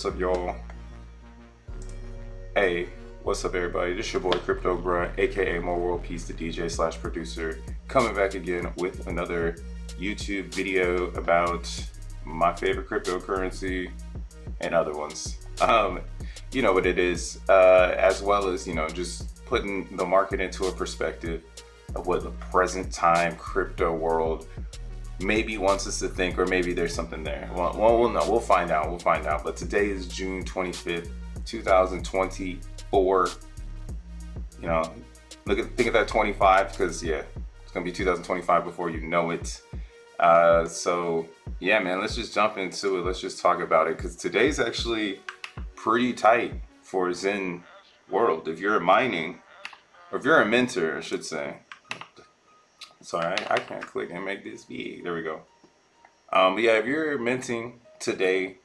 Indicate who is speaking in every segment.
Speaker 1: up, y'all? Hey, what's up, everybody? This your boy Crypto Bruh, aka More World Peace, the DJ slash producer, coming back again with another YouTube video about my favorite cryptocurrency and other ones. You know what it is, as well as, you know, just putting the market into a perspective of what the present time crypto world maybe wants us to think, or maybe there's something there. Well, we'll know. We'll find out. We'll find out. But today is June 25th, 2024. You know, think of that 25, because yeah, it's gonna be 2025 before you know it. So yeah, man, let's just jump into it. Let's just talk about it, because today's actually pretty tight for XEN world. If you're mining, or if you're a minter, I should say. Sorry, I can't click and make this big. There we go. But yeah, if you're minting today,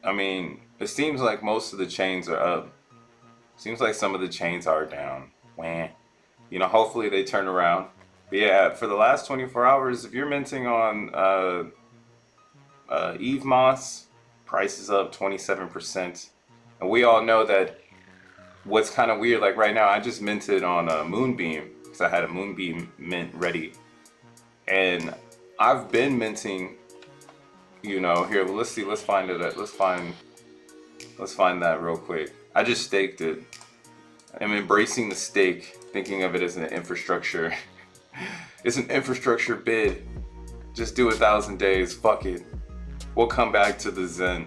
Speaker 1: I mean, it seems like most of the chains are up. Seems like some of the chains are down. Wah. You know, hopefully they turn around. But yeah, for the last 24 hours, if you're minting on XENblocks, price is up 27%. And we all know that what's kind of weird, like right now, I just minted on Moonbeam. I had a Moonbeam mint ready, and I've been minting, you know, here, let's see, let's find it, let's find that real quick. I just staked it. I'm embracing the stake, thinking of it as an infrastructure. It's an infrastructure bid. Just do 1,000 days, fuck it. We'll come back to the XEN,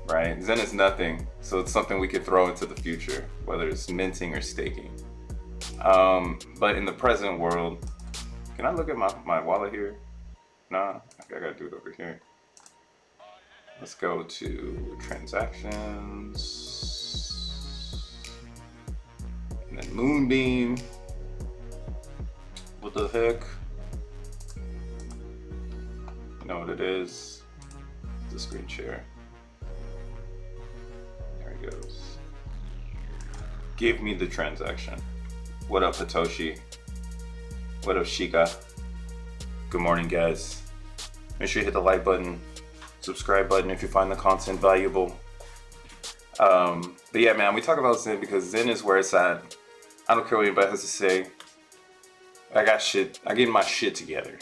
Speaker 1: right? XEN is nothing, so it's something we could throw into the future, whether it's minting or staking. But in the present world, can I look at my wallet here? Nah, I gotta do it over here. Let's go to transactions, and then Moonbeam. What the heck? You know what it is? It's a screen share. There it goes. Give me the transaction. What up, Hitoshi? What up, Shika? Good morning, guys. Make sure you hit the like button, subscribe button if you find the content valuable. But yeah, man, we talk about XEN because XEN is where it's at. I don't care what anybody has to say. I got shit. I get my shit together.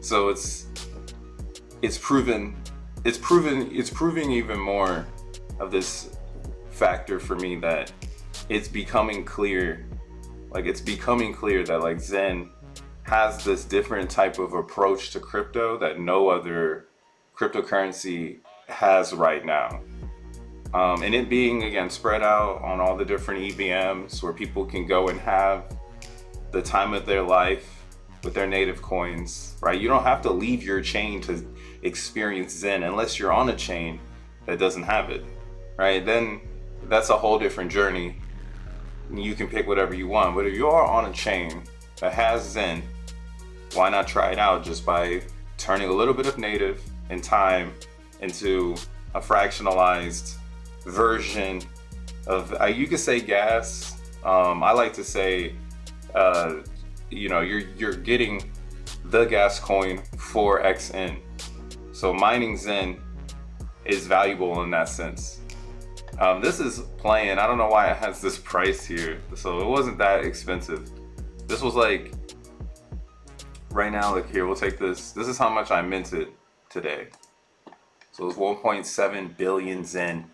Speaker 1: So it's proving even more of this factor for me that it's becoming clear. Like, it's becoming clear that like XEN has this different type of approach to crypto that no other cryptocurrency has right now. And it being, again, spread out on all the different EVMs where people can go and have the time of their life with their native coins, right? You don't have to leave your chain to experience XEN unless you're on a chain that doesn't have it, right? Then that's a whole different journey. You can pick whatever you want, but if you are on a chain that has XEN, why not try it out just by turning a little bit of native and time into a fractionalized version of, you could say gas. I like to say, you know, you're getting the gas coin for XN. So mining XEN is valuable in that sense. This is playing, I don't know why it has this price here. So it wasn't that expensive. This was like, right now, like here, we'll take this. This is how much I minted today. So it's 1.7 billion XEN.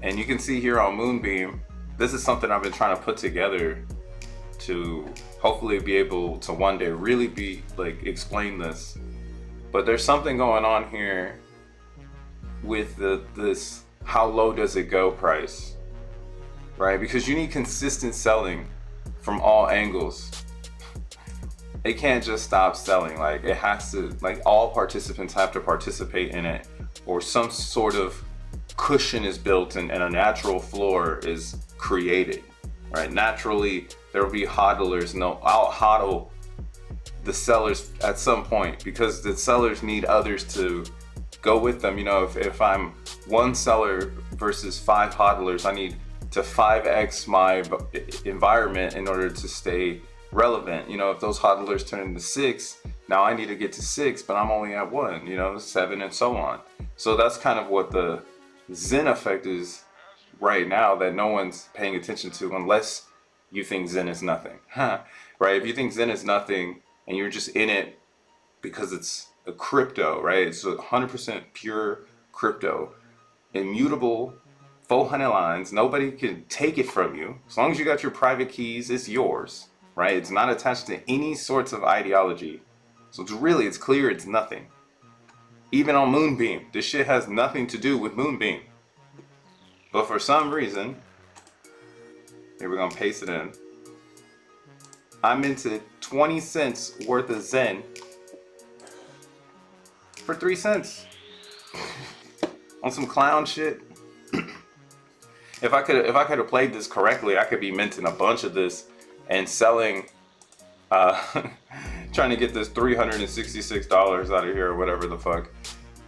Speaker 1: And you can see here on Moonbeam, this is something I've been trying to put together to hopefully be able to one day really be like, explain this. But there's something going on here with this how low does it go price, right? Because you need consistent selling from all angles. It can't just stop selling. Like, it has to, like, all participants have to participate in it, or some sort of cushion is built and a natural floor is created, right? Naturally, there will be hodlers, and they'll out hodl the sellers at some point, because the sellers need others to go with them. You know, if I'm one seller versus 5 hodlers, I need to 5x my environment in order to stay relevant. You know, if those hodlers turn into 6, Now I need to get to 6, but I'm only at 1, you know, 7 and so on. So that's kind of what the XEN effect is right now that no one's paying attention to unless you think XEN is nothing. Right? If you think XEN is nothing and you're just in it because it's a crypto, right? It's 100% pure crypto, immutable, 400 lines. Nobody can take it from you. As long as you got your private keys, it's yours, right? It's not attached to any sorts of ideology. So it's clear it's nothing. Even on Moonbeam, this shit has nothing to do with Moonbeam. But for some reason, here we're gonna paste it in. I'm into 20 cents worth of XEN for 3 cents on some clown shit. If I could have played this correctly, I could be minting a bunch of this and selling, trying to get this $366 out of here or whatever the fuck.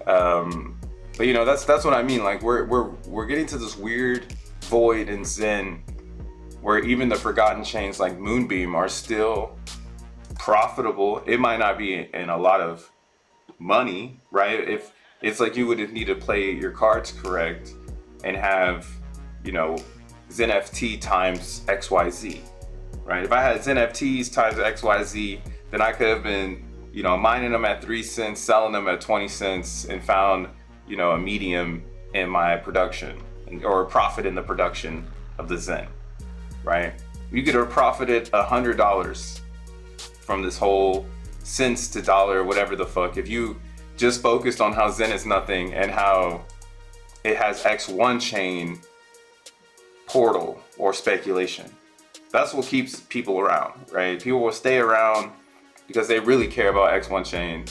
Speaker 1: But you know, that's what I mean. Like we're getting to this weird void in XEN where even the forgotten chains like Moonbeam are still profitable. It might not be in a lot of money, right? If it's like you would need to play your cards correct and have, you know, xeNFT times XYZ, right? If I had xeNFTs times XYZ, then I could have been, you know, mining them at 3 cents, selling them at 20 cents, and found, you know, a medium in my production or a profit in the production of the XEN, right? You could have profited $100 from this whole cents to dollar, whatever the fuck, if you just focused on how XEN is nothing and how it has X1 chain portal or speculation. That's what keeps people around, right? People will stay around because they really care about X1 chain,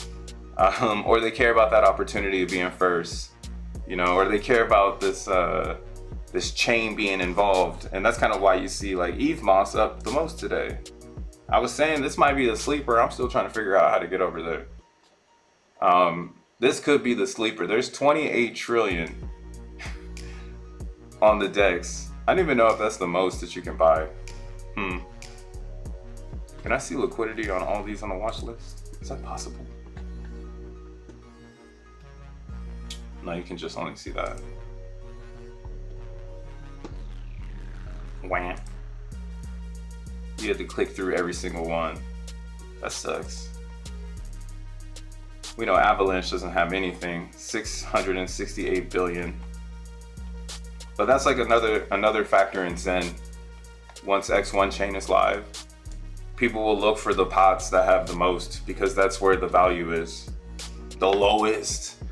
Speaker 1: or they care about that opportunity of being first, you know, or they care about this this chain being involved. And that's kind of why you see like ETH up the most today. I was saying this might be the sleeper. I'm still trying to figure out how to get over there. This could be the sleeper. There's 28 trillion on the DEX. I don't even know if that's the most that you can buy. Can I see liquidity on all these on the watch list? Is that possible? No, you can just only see that. Wham. You have to click through every single one. That sucks. We know Avalanche doesn't have anything. 668 billion. But that's like another factor in XEN. Once X1 chain is live, people will look for the pots that have the most because that's where the value is. The lowest.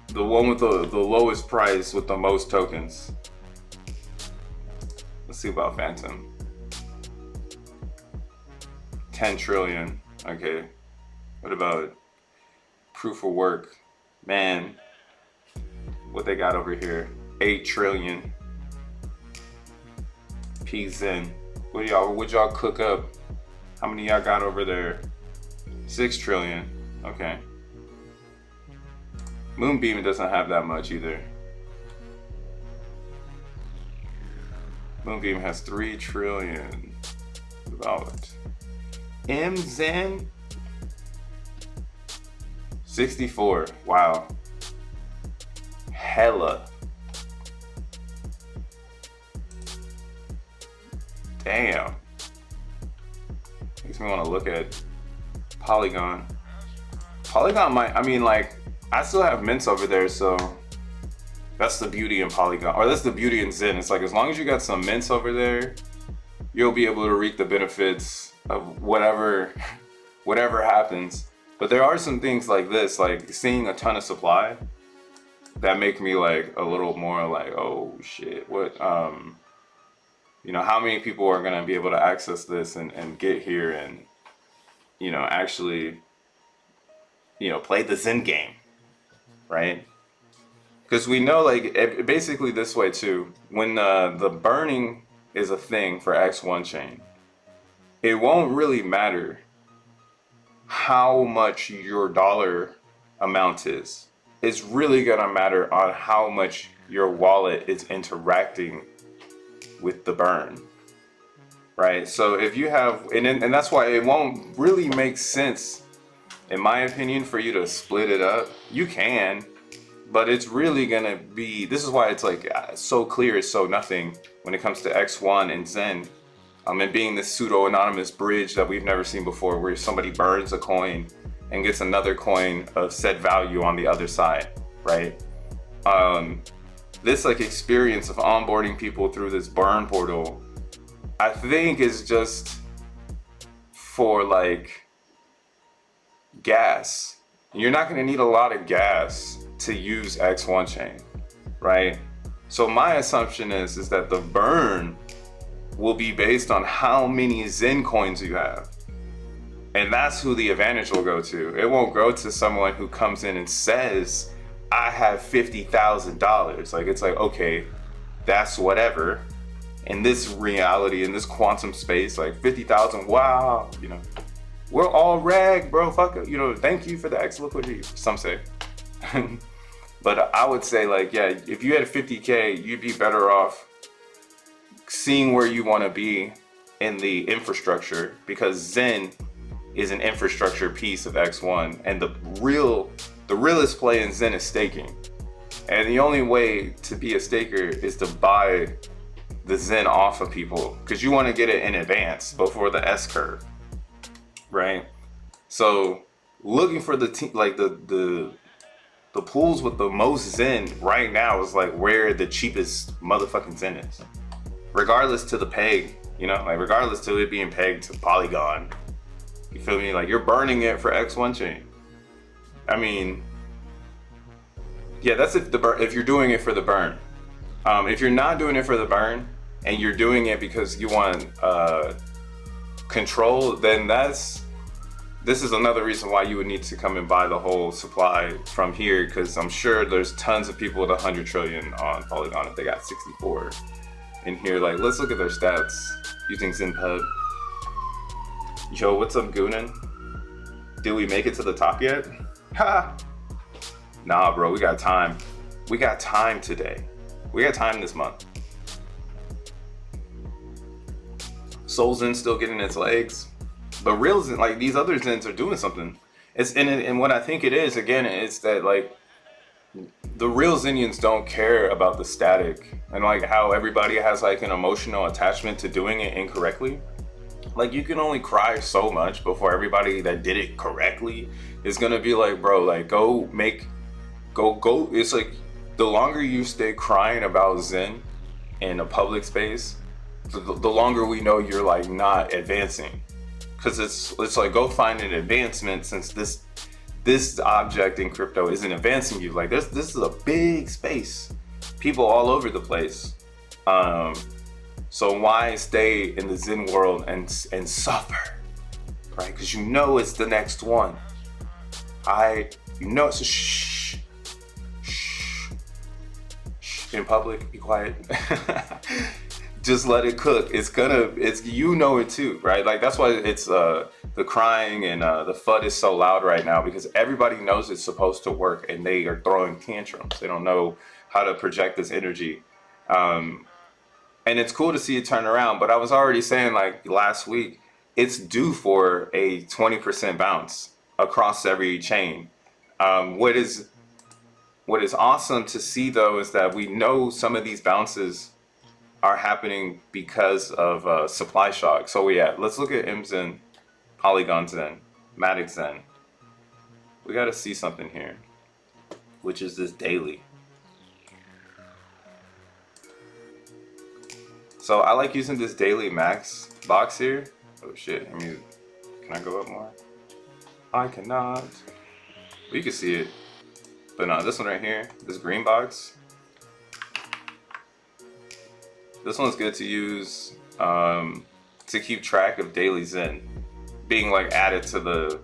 Speaker 1: The one with the lowest price with the most tokens. Let's see about Phantom. 10 trillion. Okay. What about proof of work? Man, what they got over here? 8 trillion. XEN. What y'all cook up? How many y'all got over there? 6 trillion. Okay. Moonbeam doesn't have that much either. Moonbeam has 3 trillion. About XEN 64. Wow. Hella. Damn. Makes me want to look at Polygon. Polygon might, I mean, like, I still have mints over there, so that's the beauty in Polygon, or that's the beauty in XEN. It's like, as long as you got some mints over there, you'll be able to reap the benefits of whatever happens. But there are some things like this, like seeing a ton of supply, that make me like a little more like, oh shit, what, you know, how many people are gonna be able to access this and get here and, you know, actually, you know, play the XEN game, right? Because we know, like, basically this way too, when the burning is a thing for X1 chain, it won't really matter how much your dollar amount is. It's really gonna matter on how much your wallet is interacting with the burn. right? So if you have, and that's why it won't really make sense, in my opinion, for you to split it up. You can, but it's really gonna be, this is why it's like so clear, it's so nothing when it comes to X1 and Zen. And being this pseudo-anonymous bridge that we've never seen before, where somebody burns a coin and gets another coin of said value on the other side, right? This like experience of onboarding people through this burn portal, I think is just for like gas. You're not gonna need a lot of gas to use X1 chain, right? So my assumption is that the burn will be based on how many Zen coins you have. And that's who the advantage will go to. It won't go to someone who comes in and says, I have $50,000. Like, it's like, okay, that's whatever. In this reality, in this quantum space, like 50,000, wow, you know, we're all rag, bro, fuck it. You know, thank you for the X liquidity, some say. But I would say like, yeah, if you had 50K, you'd be better off seeing where you want to be in the infrastructure, because Zen is an infrastructure piece of X1, and the realest play in Zen is staking. And the only way to be a staker is to buy the Zen off of people, because you want to get it in advance before the S curve, right? So looking for the pools with the most Zen right now is like where the cheapest motherfucking Zen is. Regardless to the peg, you know, like regardless to it being pegged to Polygon, you feel me? Like you're burning it for X1 chain. I mean, yeah, that's if you're doing it for the burn. If you're not doing it for the burn and you're doing it because you want control, then this is another reason why you would need to come and buy the whole supply from here, because I'm sure there's tons of people with 100 trillion on Polygon if they got 64. In here, like, let's look at their stats using XenPub. Yo, what's up, Goonin? Did we make it to the top yet? Ha! Nah, bro, we got time. We got time today. We got time this month. solXEN still getting its legs, but real Zen, like these other Zens are doing something. And what I think it is, again, it's that like the real Zenians don't care about the static, and like how everybody has like an emotional attachment to doing it incorrectly. Like you can only cry so much before everybody that did it correctly is gonna be like, bro, like go. It's like the longer you stay crying about Zen in a public space, the longer we know you're like not advancing. Cause it's like, go find an advancement, since this object in crypto isn't advancing you. Like this is a big space, people all over the place. So why stay in the Zen world and suffer, right? Because you know it's the next one. You know it's a shh in public. Be quiet. Just let it cook. It's you know it too, right? Like that's why it's the crying and the FUD is so loud right now, because everybody knows it's supposed to work and they are throwing tantrums. They don't know how to project this energy. And it's cool to see it turn around, but I was already saying like last week, it's due for a 20% bounce across every chain. What is awesome to see though is that we know some of these bounces are happening because of supply shock. So yeah, let's look at MZen, Polygon Zen, Matic Zen. We gotta see something here, which is this daily. So I like using this daily max box here. Oh shit, can I go up more? I cannot. Well, you can see it. But no, this one right here, this green box. This one's good to use to keep track of daily Zen being like added to the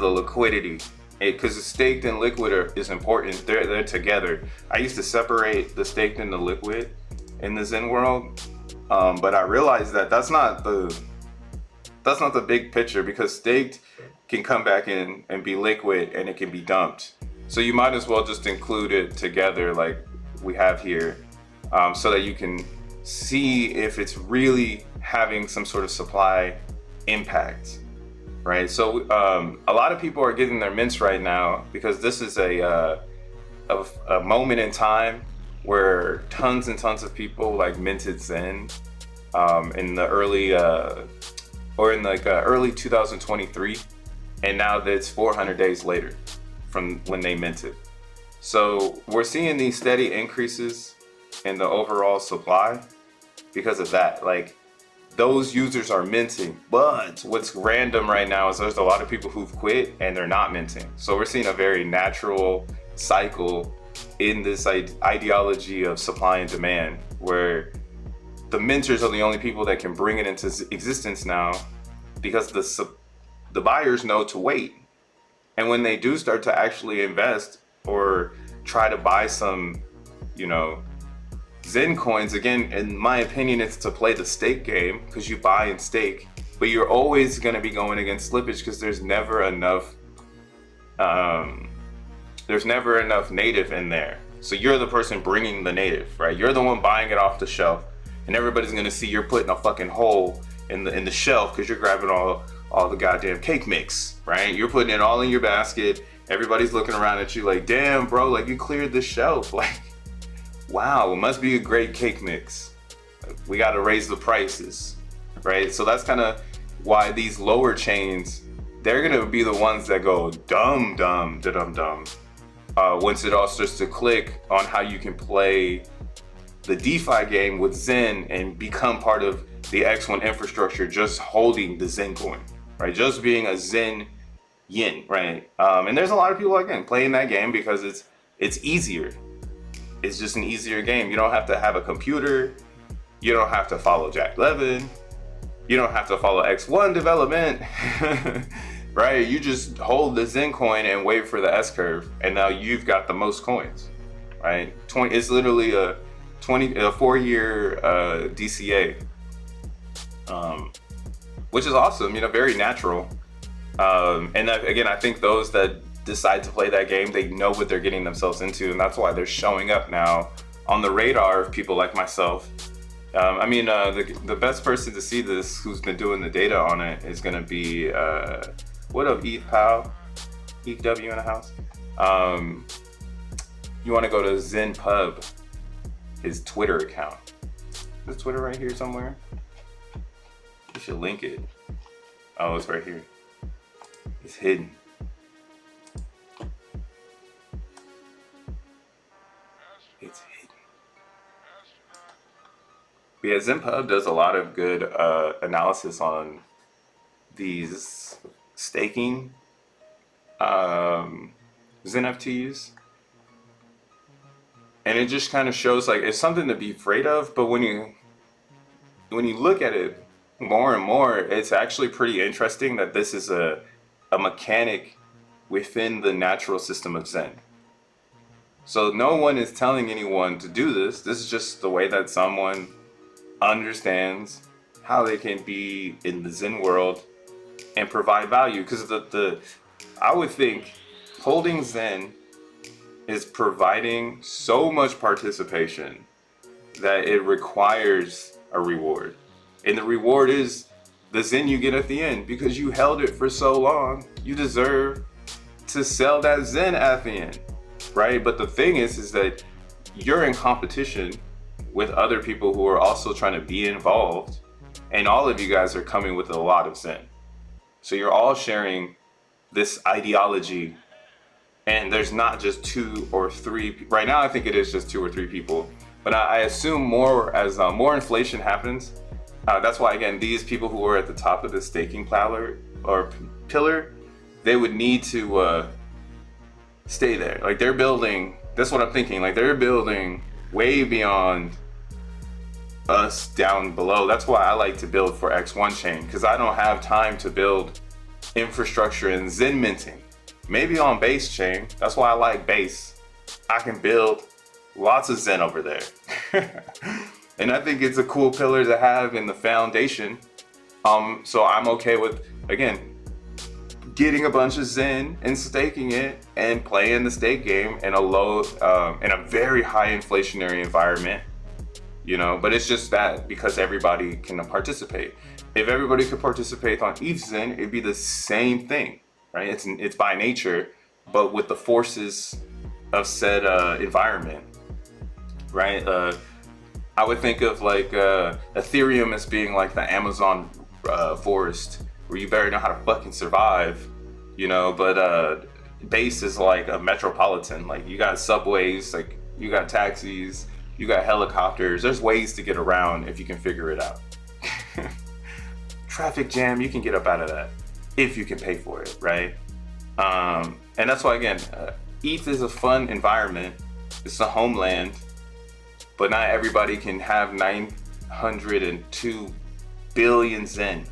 Speaker 1: liquidity. Because the staked and liquid is important. They're together. I used to separate the staked and the liquid in the Zen world, but I realized that that's not the big picture, because staked can come back in and be liquid and it can be dumped. So you might as well just include it together like we have here, so that you can see if it's really having some sort of supply impact, right? So a lot of people are getting their mints right now because this is a moment in time where tons and tons of people like minted Zen in the early early 2023, and now that it's 400 days later from when they minted. So we're seeing these steady increases in the overall supply because of that. Like, those users are minting, but what's random right now is there's a lot of people who've quit and they're not minting. So we're seeing a very natural cycle in this ideology of supply and demand, where the minters are the only people that can bring it into existence now, because the buyers know to wait. And when they do start to actually invest or try to buy some, Zen coins, again, in my opinion, it's to play the stake game, because you buy and stake, but you're always going to be going against slippage because there's never enough native in there. So you're the person bringing the native, right? You're the one buying it off the shelf, and everybody's going to see you're putting a fucking hole in the shelf because you're grabbing all the goddamn cake mix, right? You're putting it all in your basket. Everybody's looking around at you like, damn, bro, like, you cleared the shelf. Like, wow, it must be a great cake mix. We got to raise the prices, right? So that's kind of why these lower chains, they're going to be the ones that go dumb, once it all starts to click on how you can play the DeFi game with Zen and become part of the X1 infrastructure, just holding the Zen coin, right? Just being a Zen yin, right? And there's a lot of people, again, playing that game because it's easier. It's just an easier game. You don't have to have a computer. You don't have to follow Jack Levin. You don't have to follow X1 development, right? You just hold the Zen coin and wait for the S curve, and now you've got the most coins, right? It's literally a 4-year DCA, which is awesome. Very natural. And again, I think those that decide to play that game, they know what they're getting themselves into, and that's why they're showing up now on the radar of people like myself. The best person to see this, who's been doing the data on it, is going to be what up, ETH Pal, ETH W in the house. You want to go to XenPub, his Twitter account. Is Twitter right here somewhere? You should link it. Oh, it's right here. It's hidden. It's hidden. But yeah, XenPub does a lot of good analysis on these staking xeNFTs. And it just kind of shows, like, it's something to be afraid of, but when you look at it more and more, it's actually pretty interesting that this is a mechanic within the natural system of Zen. So no one is telling anyone to do this. This is just the way that someone understands how they can be in the Zen world and provide value. Because I would think holding Zen is providing so much participation that it requires a reward. And the reward is the Zen you get at the end, because you held it for so long. You deserve to sell that Zen at the end, right? But the thing is that you're in competition with other people who are also trying to be involved, and all of you guys are coming with a lot of Zen. So you're all sharing this ideology, and there's not just 2 or 3. Right now, I think it is just 2 or 3 people, but I assume more as more inflation happens. That's why, again, these people who are at the top of the staking pillar, they would need to stay there. Like, they're building, that's what I'm thinking, like, they're building way beyond us down below. That's why I like to build for X1 chain, because I don't have time to build infrastructure in Zen minting. Maybe on Base chain. That's why I like Base. I can build lots of Zen over there. And I think it's a cool pillar to have in the foundation. So I'm okay with, again, getting a bunch of Zen and staking it and playing the stake game in a very high inflationary environment. you know, but it's just that because everybody can participate. If everybody could participate on XEN, it'd be the same thing, right? It's by nature, but with the forces of said environment, right? I would think of like Ethereum as being like the Amazon forest, where you better know how to fucking survive, you know, but Base is like a metropolitan. Like you got subways, like you got taxis, you got helicopters. There's ways to get around if you can figure it out. Traffic jam, you can get up out of that if you can pay for it, right? And that's why, again, ETH is a fun environment. It's a homeland, but not everybody can have 902 billion Zen,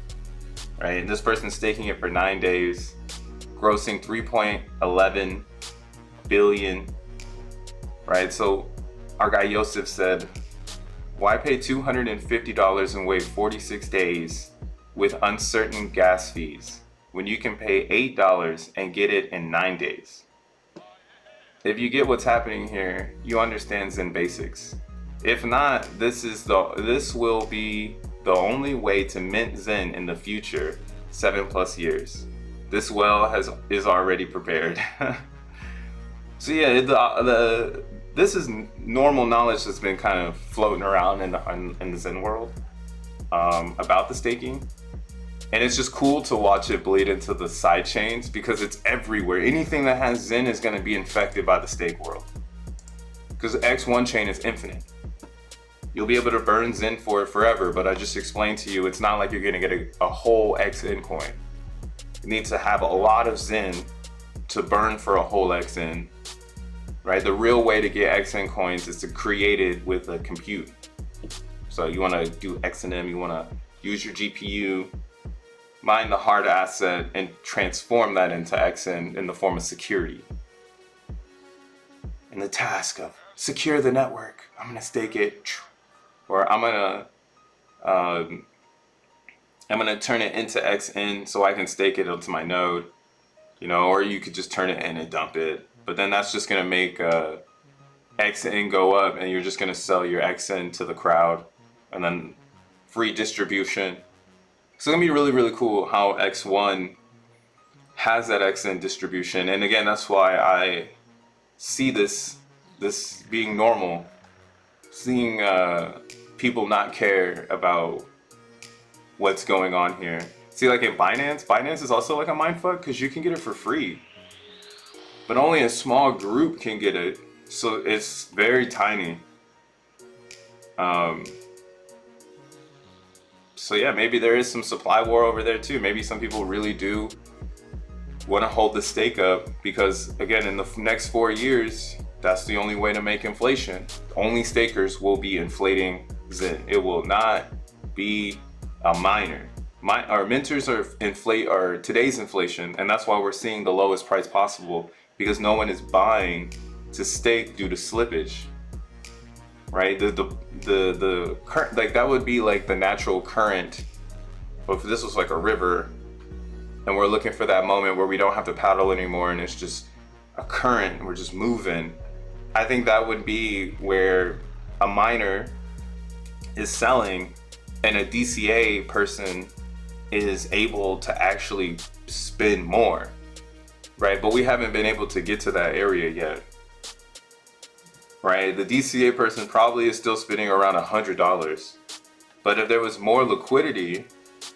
Speaker 1: right? And this person's staking it for 9 days, grossing 3.11 billion, right? So our guy Yosef said, why pay $250 and wait 46 days with uncertain gas fees when you can pay $8 and get it in 9 days? If you get what's happening here, you understand Zen basics. If not, this will be the only way to mint Zen in the future 7+ years. This well is already prepared. So yeah, this is normal knowledge that's been kind of floating around in the Zen world about the staking. And it's just cool to watch it bleed into the side chains because it's everywhere. Anything that has Zen is going to be infected by the stake world. Because X1 chain is infinite. You'll be able to burn Zen for it forever, but I just explained to you, it's not like you're going to get a whole XN coin. You need to have a lot of Zen to burn for a whole XN, right? The real way to get XN coins is to create it with a compute. So you want to do XNM, you want to use your GPU, mine the hard asset, and transform that into XN in the form of security. And the task of secure the network. I'm gonna stake it, or I'm gonna turn it into XN so I can stake it onto my node, you know, or you could just turn it in and dump it. But then that's just gonna make XN go up, and you're just gonna sell your XN to the crowd, and then free distribution. So it's gonna be really, really cool how X1 has that XN distribution. And again, that's why I see this being normal. Seeing people not care about what's going on here. See, like in Binance is also like a mindfuck because you can get it for free. But only a small group can get it. So it's very tiny. So yeah, maybe there is some supply war over there too. Maybe some people really do want to hold the stake up because, again, in the next 4 years, that's the only way to make inflation. Only stakers will be inflating Zen. It will not be a miner. Our minters are today's inflation, and that's why we're seeing the lowest price possible because no one is buying to stake due to slippage. Right, the current, like that would be like the natural current. But if this was like a river, and we're looking for that moment where we don't have to paddle anymore, and it's just a current, we're just moving. I think that would be where a miner is selling, and a DCA person is able to actually spend more, right? But we haven't been able to get to that area yet. Right, the DCA person probably is still spending around $100, but if there was more liquidity,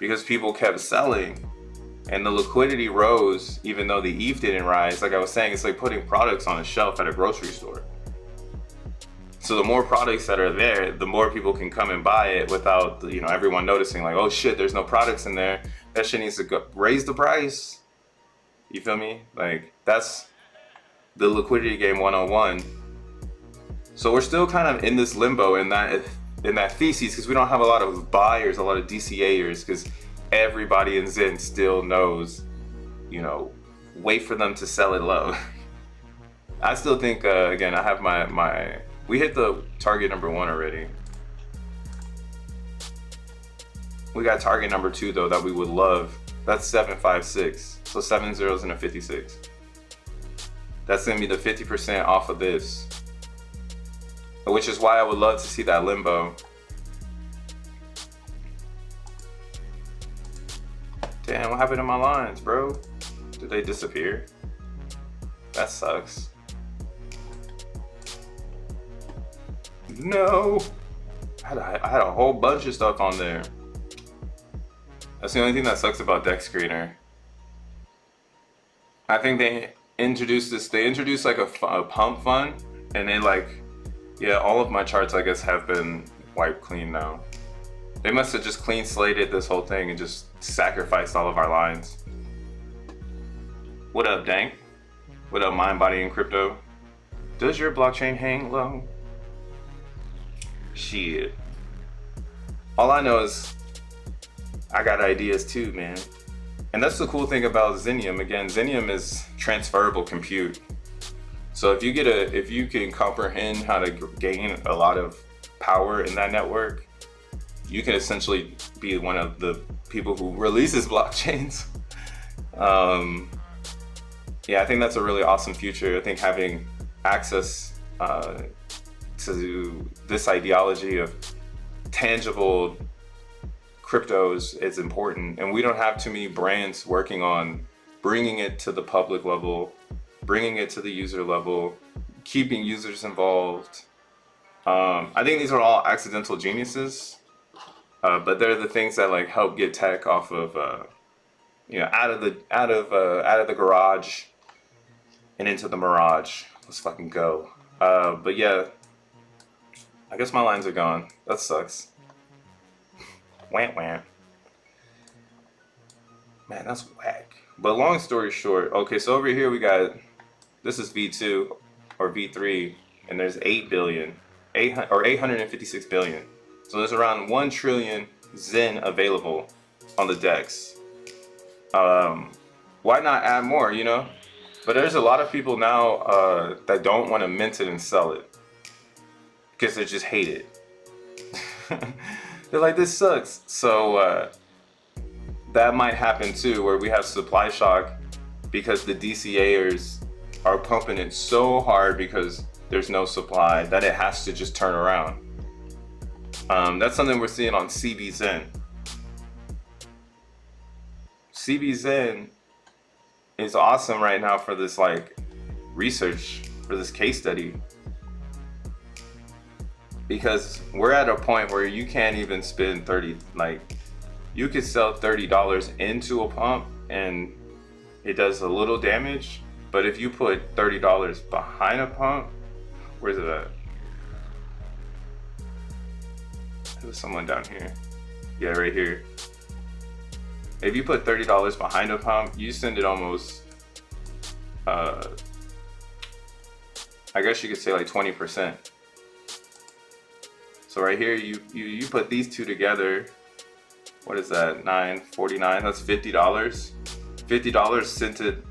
Speaker 1: because people kept selling, and the liquidity rose, even though the ETH didn't rise, like I was saying, it's like putting products on a shelf at a grocery store. So the more products that are there, the more people can come and buy it without, you know, everyone noticing like, oh shit, there's no products in there. That shit needs to go raise the price. You feel me? Like that's the liquidity game 101. So we're still kind of in this limbo in that thesis because we don't have a lot of buyers, a lot of DCAers, because everybody in Zen still knows, you know, wait for them to sell it low. I still think, again, I have we hit the target number 1 already. We got target number 2 though that we would love. That's 756. So 7 zeros and a 56. That's gonna be the 50% off of this. Which is why I would love to see that limbo. Damn, what happened to my lines, bro? Did they disappear? That sucks. No! I had a whole bunch of stuff on there. That's the only thing that sucks about Deck Screener. I think they introduced like a pump fund, and they like, yeah, all of my charts I guess have been wiped clean now. They must have just clean slated this whole thing and just sacrificed all of our lines. What up, Dank? What up, Mind, Body, and Crypto? Does your blockchain hang low? Shit. All I know is I got ideas too, man. And that's the cool thing about Xenium. Again, Xenium is transferable compute. So if you can comprehend how to gain a lot of power in that network, you can essentially be one of the people who releases blockchains. Yeah, I think that's a really awesome future. I think having access to this ideology of tangible cryptos is important, and we don't have too many brands working on bringing it to the public level, bringing it to the user level, keeping users involved. I think these are all accidental geniuses, but they're the things that like help get tech off of out of the garage and into the mirage. Let's fucking go. But yeah, I guess my lines are gone. That sucks. Wham wham. Man, that's whack. But long story short, okay, so over here we got, this is V2 or V3, and there's 856 billion. So there's around 1 trillion XEN available on the DEX. Why not add more, you know? But there's a lot of people now that don't want to mint it and sell it because they just hate it. They're like, this sucks. So that might happen too, where we have supply shock because the DCAers are pumping it so hard because there's no supply that it has to just turn around. That's something we're seeing on CBXEN. CBXEN is awesome right now for this like research, for this case study, because we're at a point where you can't even spend 30, like you could sell $30 into a pump and it does a little damage, but if you put $30 behind a pump, where's it at? There's someone down here. Yeah, right here. If you put $30 behind a pump, you send it almost, I guess you could say like 20%. So right here, you put these two together. What is that? $9.49. That's $50. $50 sent it.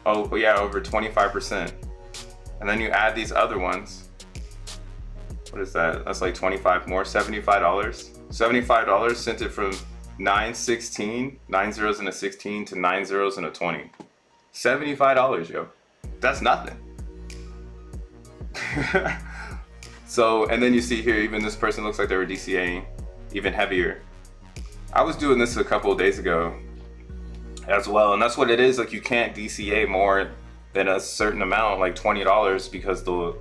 Speaker 1: Oh yeah, over 25%. And then you add these other ones. What is that? That's like 25 more. $75. $75 sent it from 916, 9 zeros and a 16 to 9 zeros and a 20. $75, yo. That's nothing. So, and then you see here, even this person looks like they were DCAing even heavier. I was doing this a couple of days ago as well, and that's what it is. Like, you can't DCA more than a certain amount, like $20, because the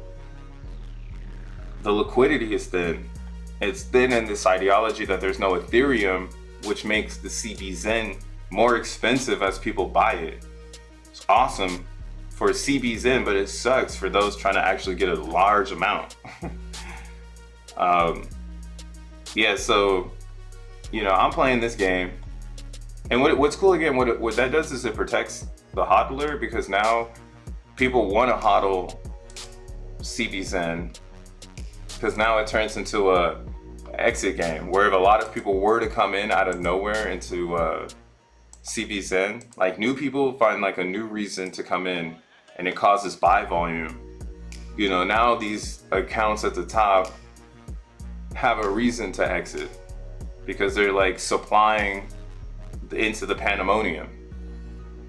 Speaker 1: liquidity is thin. It's thin in this ideology that there's no Ethereum, which makes the CBXEN more expensive as people buy it. It's awesome for CBXEN, but it sucks for those trying to actually get a large amount. Yeah, so, you know, I'm playing this game, and what's cool again, what that does is it protects the hodler, because now people want to hodl CBXEN, because now it turns into a exit game, where if a lot of people were to come in out of nowhere into CBXEN, like new people find like a new reason to come in, and it causes buy volume. You know, now these accounts at the top have a reason to exit because they're like supplying into the pandemonium,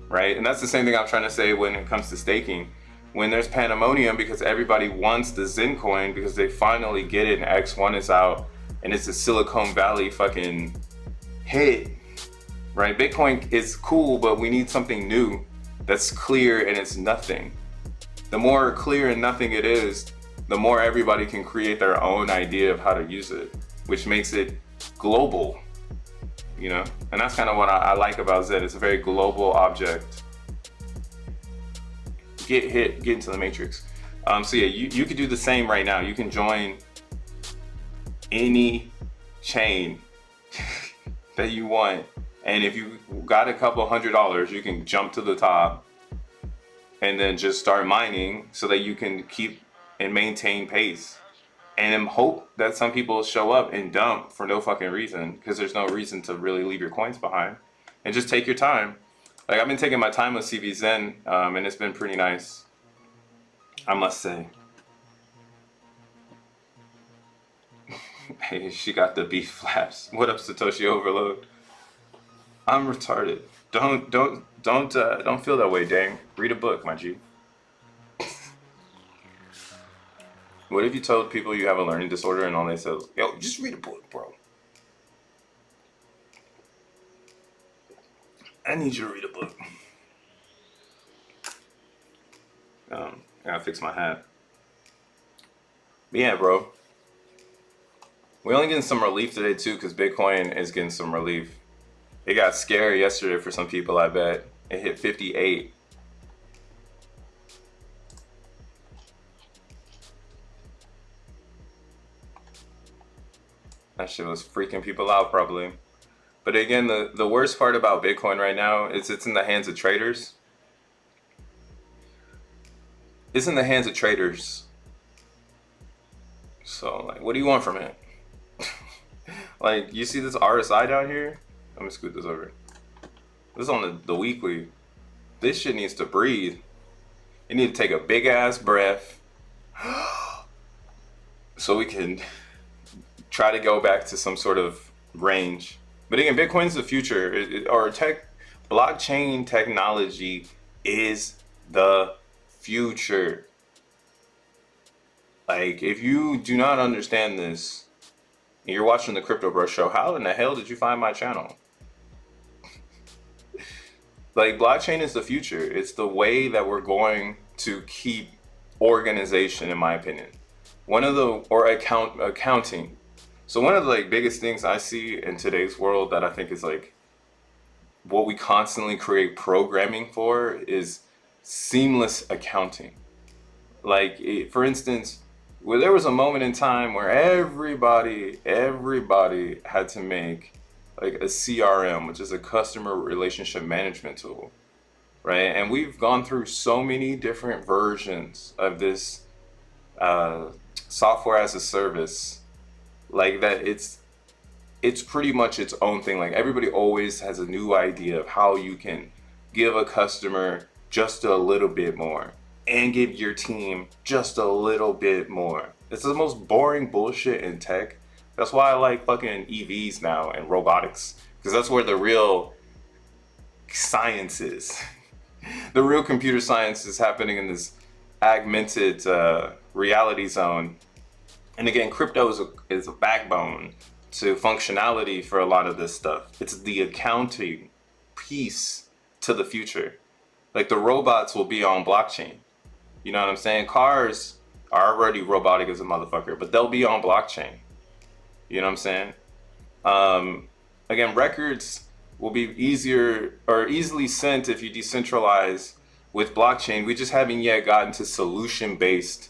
Speaker 1: right? And that's the same thing I'm trying to say when it comes to staking. When there's pandemonium because everybody wants the Zen coin because they finally get it and X1 is out and it's a Silicon Valley fucking hit, right? Bitcoin is cool, but we need something new that's clear and it's nothing. The more clear and nothing it is, the more everybody can create their own idea of how to use it, which makes it global, you know? And that's kind of what I like about Zed. It's a very global object. Get into the matrix. So yeah, you could do the same right now. You can join any chain that you want. And if you got a couple $100, you can jump to the top and then just start mining so that you can keep and maintain pace. And hope that some people show up and dump for no fucking reason, because there's no reason to really leave your coins behind. And just take your time. Like, I've been taking my time with CVZen, and it's been pretty nice, I must say. Hey, she got the beef flaps. What up, Satoshi Overload? I'm retarded. Don't feel that way, dang. Read a book, my G. What if you told people you have a learning disorder and all they said was, yo, just read a book, bro. I need you to read a book. I gotta fix my hat. But yeah, bro. We're only getting some relief today too, because Bitcoin is getting some relief. It got scary yesterday for some people, I bet. It hit 58. That shit was freaking people out probably. But again, the worst part about Bitcoin right now is it's in the hands of traders. It's in the hands of traders. So, like, what do you want from it? Like, you see this RSI down here? Let me scoot this over. This is on the weekly. This shit needs to breathe. You need to take a big ass breath so we can try to go back to some sort of range. But again, Bitcoin's the future. Blockchain technology is the future. Like, if you do not understand this, and you're watching the Crypto Bro Show, how in the hell did you find my channel? Like, blockchain is the future. It's the way that we're going to keep organization, in my opinion. Accounting. So one of the biggest things I see in today's world that I think is what we constantly create programming for is seamless accounting. For instance, where there was a moment in time where everybody had to make a CRM, which is a customer relationship management tool, right? And we've gone through so many different versions of this software as a service, that it's pretty much its own thing. Like, everybody always has a new idea of how you can give a customer just a little bit more and give your team just a little bit more. It's the most boring bullshit in tech. That's why I like fucking EVs now and robotics, because that's where the real science is. The real computer science is happening in this augmented reality zone. And again, crypto is a backbone to functionality for a lot of this stuff. It's the accounting piece to the future. Like, the robots will be on blockchain. You know what I'm saying? Cars are already robotic as a motherfucker, but they'll be on blockchain. You know what I'm saying? Again, records will be easily sent if you decentralize with blockchain. We just haven't yet gotten to solution-based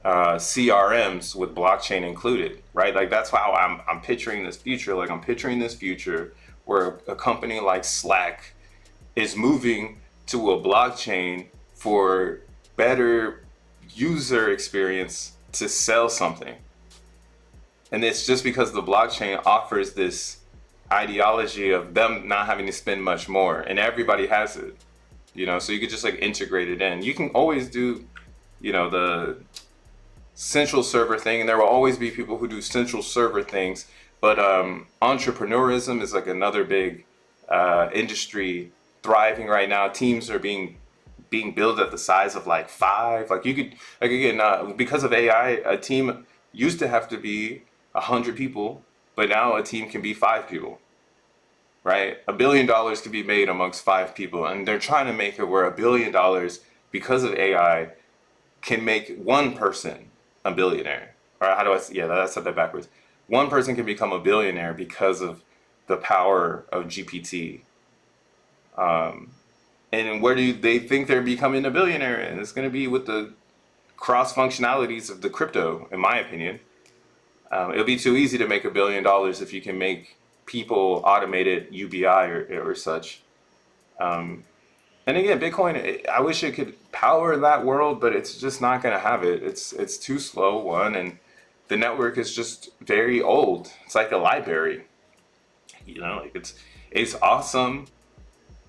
Speaker 1: CRMs with blockchain included, right? Like, that's how I'm picturing this future. Like, I'm picturing this future where a company like Slack is moving to a blockchain for better user experience to sell something. And it's just because the blockchain offers this ideology of them not having to spend much more, and everybody has it, so you could just integrate it in. You can always do, the central server thing, and there will always be people who do central server things, but entrepreneurism is another big industry thriving right now. Teams are being built at the size of 5. You could, again, because of AI, a team used to have to be 100 people, but now a team can be 5 people. right? $1 billion could be made amongst 5 people, and they're trying to make it where $1 billion, because of AI, can make one person a billionaire. Or how do I? Yeah, I said that backwards. One person can become a billionaire because of the power of GPT. And where do they think they're becoming a billionaire? And it's going to be with the cross functionalities of the crypto, in my opinion. It'll be too easy to make $1 billion if you can make people automated UBI or such. And again, Bitcoin, I wish it could power that world, but it's just not going to have it. It's too slow, one, and the network is just very old. It's like a library, like it's awesome.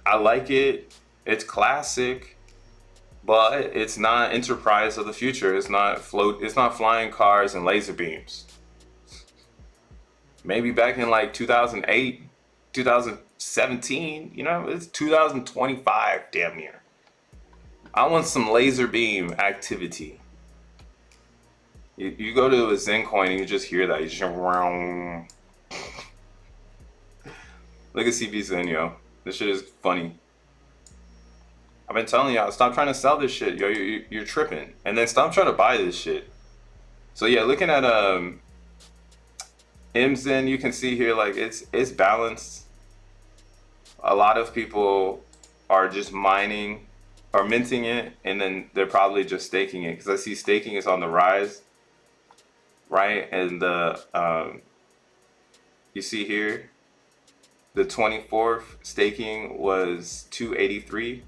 Speaker 1: I like it. It's classic, but it's not enterprise of the future. It's not flying cars and laser beams. Maybe back in like 2008, 2017, it's 2025, damn near. I want some laser beam activity. You go to a Zen coin and you just hear that. You just look at CB Zen, yo. This shit is funny. I've been telling y'all, stop trying to sell this shit, yo. You're tripping. And then stop trying to buy this shit. So yeah, looking at MZen, you can see here, like, it's balanced. A lot of people are just mining or minting it, and then they're probably just staking it, because I see staking is on the rise, right? And you see here, the 24th staking was 283,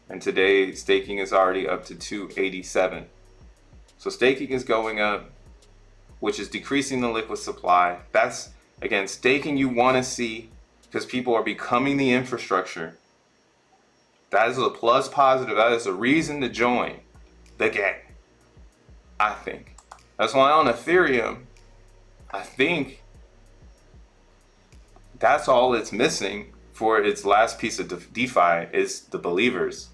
Speaker 1: and today staking is already up to 287. So staking is going up, which is decreasing the liquid supply. That's, again, staking you want to see, because people are becoming the infrastructure. That is a plus positive. That is a reason to join the gang, I think. That's why on Ethereum, I think that's all it's missing for its last piece of DeFi is the believers.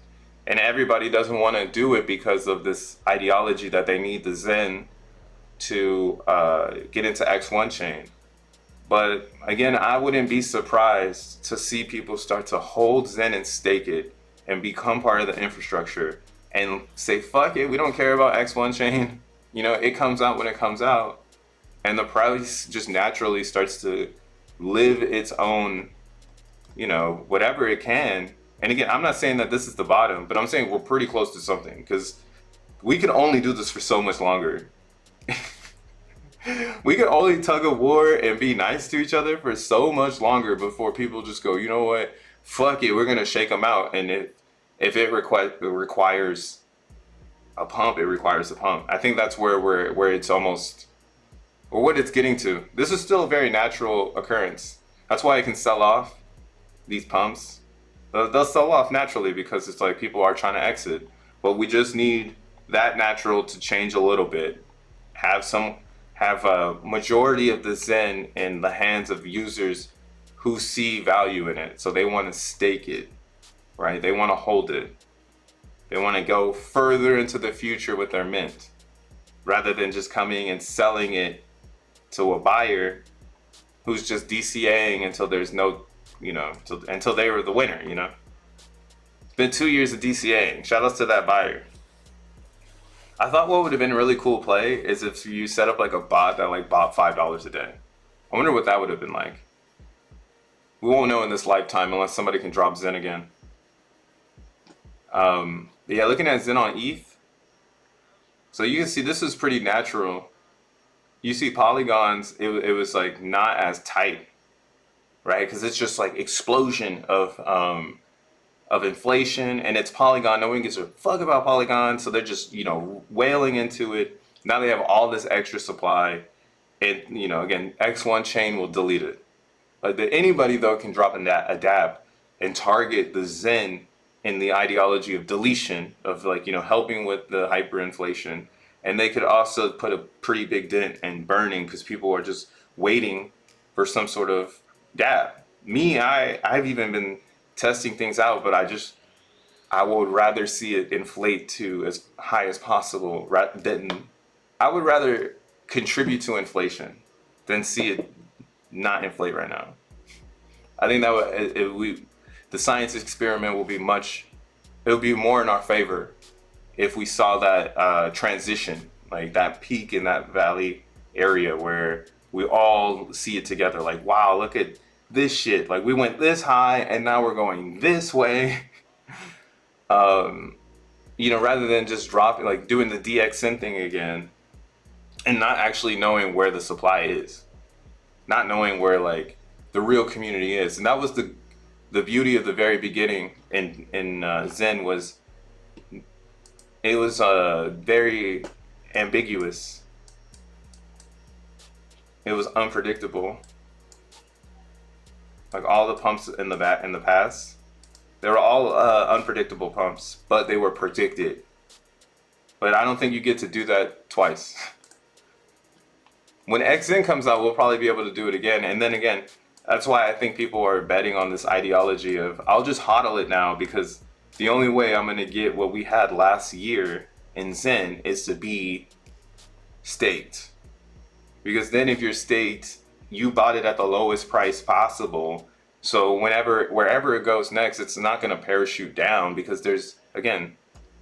Speaker 1: And everybody doesn't want to do it because of this ideology that they need the Zen to get into X1 chain. But again, I wouldn't be surprised to see people start to hold Zen and stake it and become part of the infrastructure and say, fuck it, we don't care about X1 chain. It comes out when it comes out. And the price just naturally starts to live its own, whatever it can. And again, I'm not saying that this is the bottom, but I'm saying we're pretty close to something, because we can only do this for so much longer. We can only tug of war and be nice to each other for so much longer before people just go, you know what, fuck it, we're gonna shake them out. And if it requires a pump, it requires a pump. I think that's where it's almost, or what it's getting to. This is still a very natural occurrence. That's why it can sell off these pumps. They'll sell off naturally because it's like people are trying to exit. But we just need that natural to change a little bit. Have a majority of the Zen in the hands of users who see value in it. So they want to stake it, right? They want to hold it. They want to go further into the future with their mint, rather than just coming and selling it to a buyer who's just DCAing until there's no, until they were the winner, It's been 2 years of DCAing. Shout outs to that buyer. I thought what would have been a really cool play is if you set up like a bot that like bought $5 a day. I wonder what that would have been like. We won't know in this lifetime unless somebody can drop Zen again. But yeah, looking at Zen on ETH. So you can see this is pretty natural. You see polygons, it was like not as tight, right? Because it's just like explosion of inflation, and it's Polygon. No one gives a fuck about Polygon, so they're just whaling into it. Now they have all this extra supply, and again, X1 chain will delete it. But anybody though can drop a dab and target the Zen in the ideology of deletion, of like helping with the hyperinflation, and they could also put a pretty big dent in burning because people are just waiting for some sort of dab. I've even been testing things out, but I would rather see it inflate to as high as possible I would rather contribute to inflation than see it not inflate right now. I think that the science experiment will be it'll be more in our favor if we saw that transition, like that peak in that valley area where we all see it together. Like, wow, look at this shit. Like, we went this high and now we're going this way. You know, rather than just dropping, like doing the DXN thing again and not actually knowing where the supply is, not knowing where like the real community is. And that was the beauty of the very beginning in Zen was it was very ambiguous. It was unpredictable. Like all the pumps in the past, they were all unpredictable pumps, but they were predicted. But I don't think you get to do that twice. When XEN comes out, we'll probably be able to do it again. And then again, that's why I think people are betting on this ideology of I'll just hodl it now because the only way I'm going to get what we had last year in Zen is to be staked. Because then if you're staked, you bought it at the lowest price possible. So wherever it goes next, it's not going to parachute down because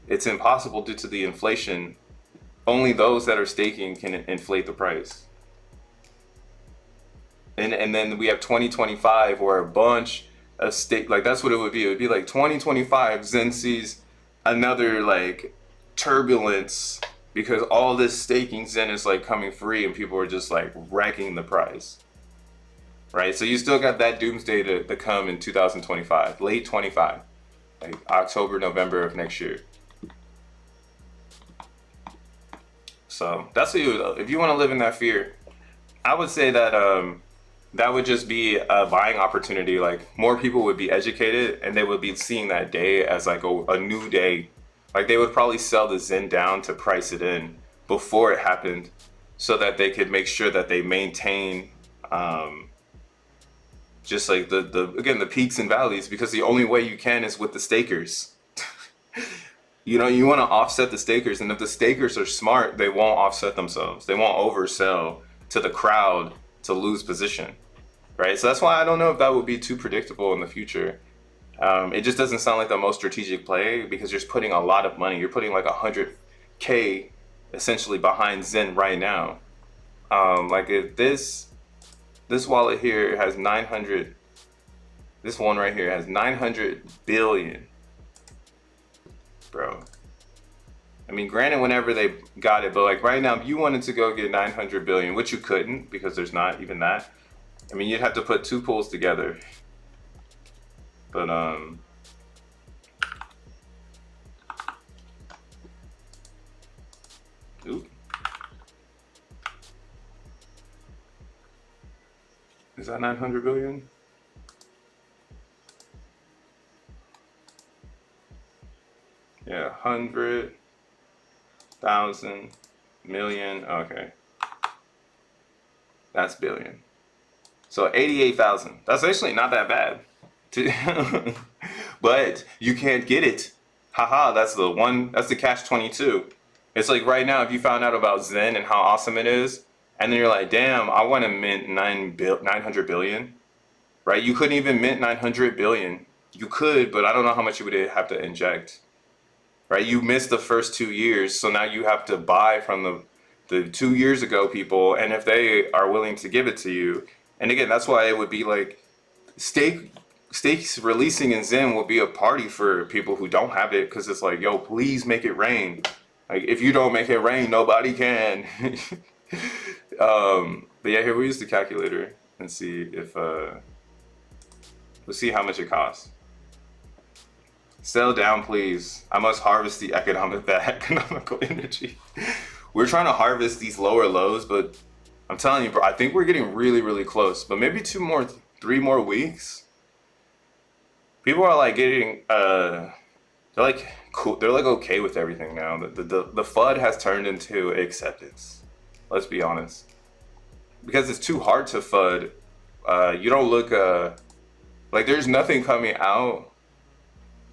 Speaker 1: it's impossible due to the inflation. Only those that are staking can inflate the price. And then we have 2025 where a bunch of like that's what it would be. It would be like 2025 Zen sees another like turbulence because all this staking Zen is like coming free and people are just like wrecking the price. Right? So you still got that doomsday to come in 2025, late 25, like October, November of next year. So that's what if you want to live in that fear, I would say that that would just be a buying opportunity. Like more people would be educated and they would be seeing that day as like a new day. Like they would probably sell the Zen down to price it in before it happened so that they could make sure that they maintain just like the peaks and valleys, because the only way you can is with the stakers. You know, you want to offset the stakers, and if the stakers are smart, they won't offset themselves. They won't oversell to the crowd to lose position, right? So that's why I don't know if that would be too predictable in the future. It just doesn't sound like the most strategic play because you're putting a lot of money. You're putting like 100K essentially behind Zen right now. Like if this wallet here has 900, this one right here has 900 billion. Bro, I mean, granted, whenever they got it, but like right now, if you wanted to go get 900 billion, which you couldn't because there's not even that. I mean, you'd have to put two pools together. But oop. Is that 900 billion? Yeah, 100,000 million. Okay, that's billion. So 88,000. That's actually not that bad. But you can't get it. Haha, that's the one. That's the catch 22. It's like right now, if you found out about Zen and how awesome it is, and then you're like, damn, I want to mint 900 billion, right? You couldn't even mint 900 billion. You could, but I don't know how much you would have to inject. Right, you missed the first 2 years, so now you have to buy from the 2 years ago people, and if they are willing to give it to you, and again, that's why it would be like stakes releasing in Zen will be a party for people who don't have it, because it's like, yo, please make it rain. Like if you don't make it rain, nobody can. But yeah, here we use the calculator and see if we'll see how much it costs. Sell down, please. I must harvest the economical energy. We're trying to harvest these lower lows, but I'm telling you, bro, I think we're getting really, really close. But maybe 3 more weeks. People are like getting, they're like cool. They're like okay with everything now. The FUD has turned into acceptance. Let's be honest. Because it's too hard to FUD. You don't look, like there's nothing coming out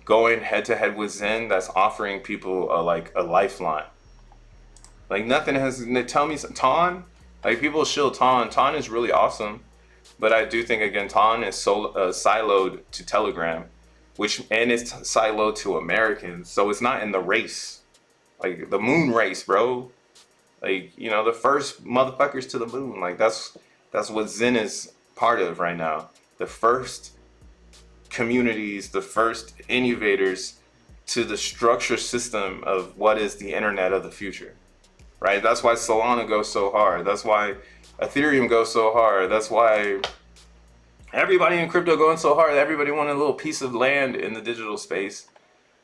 Speaker 1: going head to head with Zen that's offering people a lifeline. Like nothing has. Tell me some Ton. Like people shill Ton. Ton is really awesome, But I do think again, Ton is siloed to Telegram, and it's siloed to Americans, so it's not in the race, like the moon race, bro. Like, the first motherfuckers to the moon. Like that's what Zen is part of right now. The first communities, the first innovators to the structure system of what is the internet of the future. Right? That's why Solana goes so hard. That's why Ethereum goes so hard. That's why everybody in crypto going so hard. Everybody wanted a little piece of land in the digital space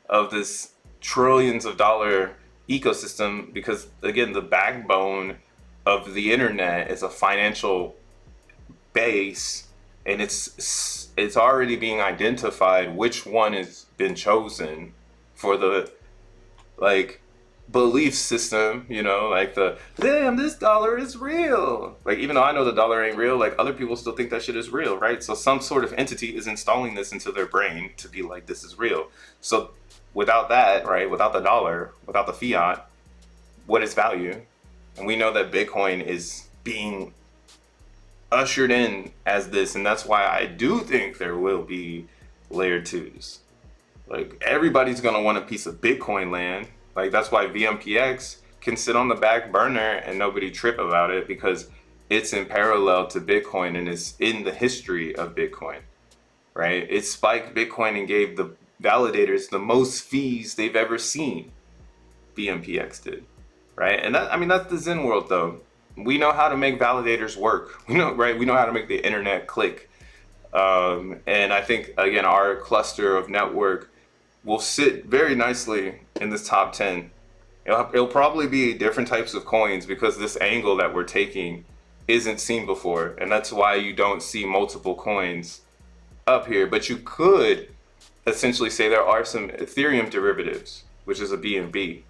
Speaker 1: of this trillions of dollar ecosystem, because again, the backbone of the internet is a financial base, and it's already being identified which one has been chosen for the like belief system, like the damn, this dollar is real. Like, even though I know the dollar ain't real, like other people still think that shit is real, right? So some sort of entity is installing this into their brain to be like, this is real. So without that, right, without the dollar, without the fiat, what is value? And we know that Bitcoin is being ushered in as this, and that's why I do think there will be layer twos. Like, everybody's gonna want a piece of Bitcoin land. Like, that's why VMPX can sit on the back burner and nobody trip about it, because it's in parallel to Bitcoin and it's in the history of Bitcoin, right? It spiked Bitcoin and gave the validators the most fees they've ever seen. VMPX did, right? And that's the Zen world, though. We know how to make validators work. We know how to make the internet click. And I think, again, our cluster of network will sit very nicely in this top 10. It'll probably be different types of coins, because this angle that we're taking isn't seen before. And that's why you don't see multiple coins up here. But you could essentially say there are some Ethereum derivatives, which is a BNB,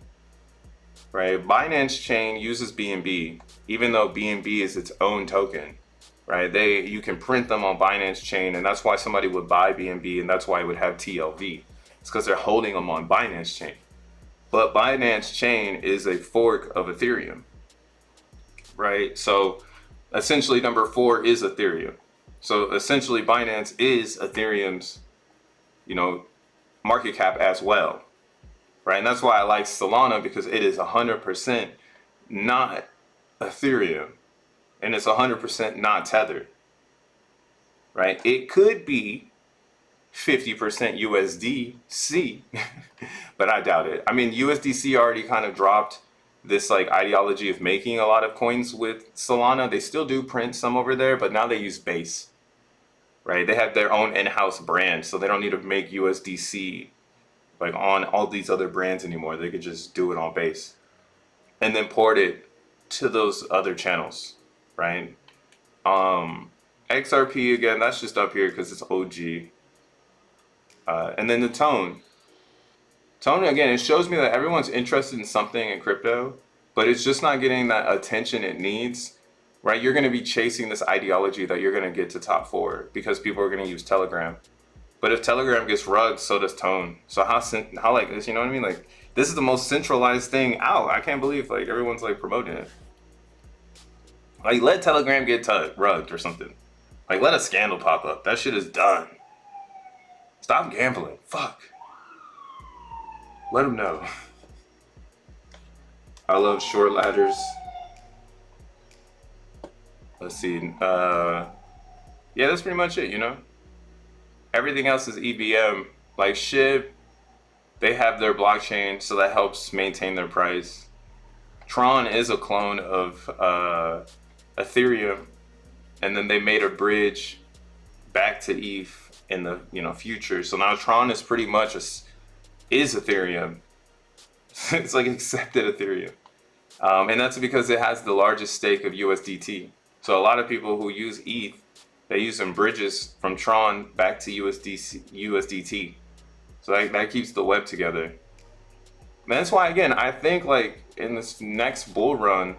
Speaker 1: right? Binance Chain uses BNB, even though BNB is its own token, right? You can print them on Binance Chain, and that's why somebody would buy BNB, and that's why it would have TLV. It's because they're holding them on Binance Chain. But Binance Chain is a fork of Ethereum, right? So essentially number 4 is Ethereum. So essentially Binance is Ethereum's, market cap as well, right? And that's why I like Solana, because it is 100% not Ethereum, and it's 100% not tethered, right? It could be 50% USDC, but I doubt it. I mean, USDC already kind of dropped this like ideology of making a lot of coins with Solana. They still do print some over there, but now they use Base, right? They have their own in-house brand, so they don't need to make USDC like on all these other brands anymore. They could just do it on Base and then port it to those other channels, right? XRP, again, that's just up here because it's OG. And then the tone, again, it shows me that everyone's interested in something in crypto, but it's just not getting that attention it needs, right? You're going to be chasing this ideology that you're going to get to top 4 because people are going to use Telegram. But if Telegram gets rugged, so does Tone. So how like this, you know what I mean? Like, this is the most centralized thing out. I can't believe like everyone's like promoting it. Like, let Telegram get rugged or something. Like, let a scandal pop up. That shit is done. Stop gambling. Fuck. Let them know. I love short ladders. Let's see. Yeah, that's pretty much it, Everything else is EVM. Like SHIB, they have their blockchain, so that helps maintain their price. Tron is a clone of Ethereum, and then they made a bridge back to ETH in the future. So now Tron is pretty much is Ethereum. It's like accepted Ethereum, and that's because it has the largest stake of USDT. So a lot of people who use ETH, they use some bridges from Tron back to USDT. So that keeps the web together. And that's why, again, I think like in this next bull run,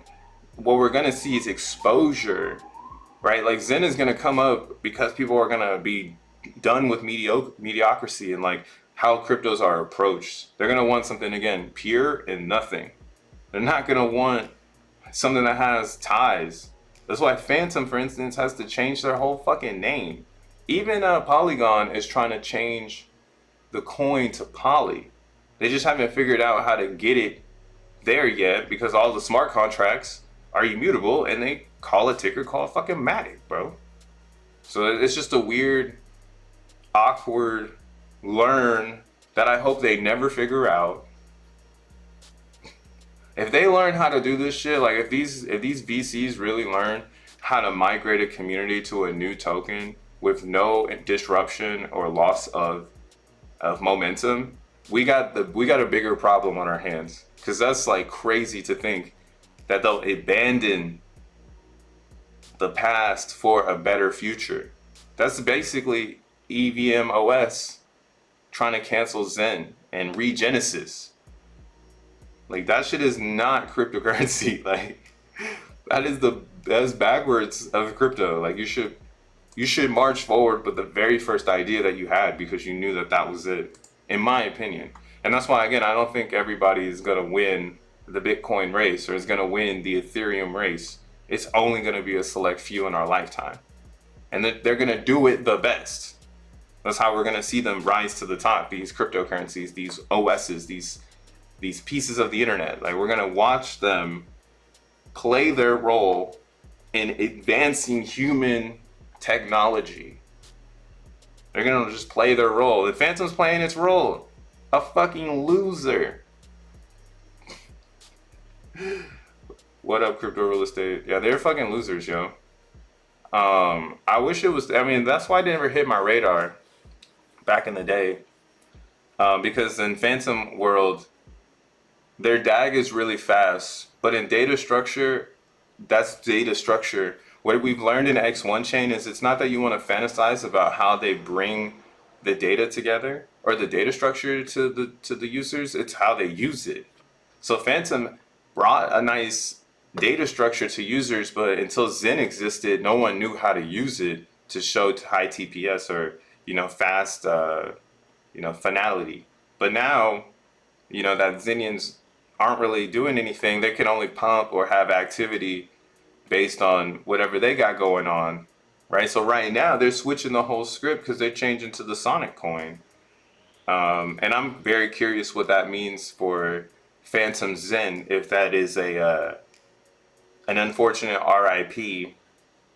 Speaker 1: what we're gonna see is exposure, right? Like Zen is gonna come up because people are gonna be done with mediocrity and like how cryptos are approached. They're gonna want something, again, pure and nothing. They're not gonna want something that has ties. That's why Phantom, for instance, has to change their whole fucking name. Even Polygon is trying to change the coin to Poly. They just haven't figured out how to get it there yet because all the smart contracts are immutable and they call a ticker called fucking Matic, bro. So it's just a weird, awkward learn that I hope they never figure out. If they learn how to do this shit, like if these VCs really learn how to migrate a community to a new token with no disruption or loss of momentum, we got a bigger problem on our hands. Because that's like crazy to think that they'll abandon the past for a better future. That's basically EVM OS trying to cancel Zen and Regenesis. Like that shit is not cryptocurrency. Like that's backwards of crypto. Like you should march forward with the very first idea that you had because you knew that that was it, in my opinion. And that's why, again, I don't think everybody is gonna win the Bitcoin race or is gonna win the Ethereum race. It's only gonna be a select few in our lifetime, and they're gonna do it the best. That's how we're gonna see them rise to the top. These cryptocurrencies, these OSs, these pieces of the internet. Like we're gonna watch them play their role in advancing human technology. They're gonna just play their role. The Phantom's playing its role. A fucking loser. What up, crypto real estate? Yeah, they're fucking losers, yo. I wish it was. I mean, that's why it never hit my radar back in the day. Because in Phantom world, their DAG is really fast, but in data structure, that's data structure. What we've learned in X1 chain is it's not that you want to fantasize about how they bring the data together or the data structure to the users. It's how they use it. So Phantom brought a nice data structure to users, but until Zen existed, no one knew how to use it to show high TPS or fast finality. But now that Zenians aren't really doing anything, they can only pump or have activity based on whatever they got going on, right? So right now they're switching the whole script because they're changing to the Sonic coin. And I'm very curious what that means for Phantom Zen, if that is an unfortunate RIP,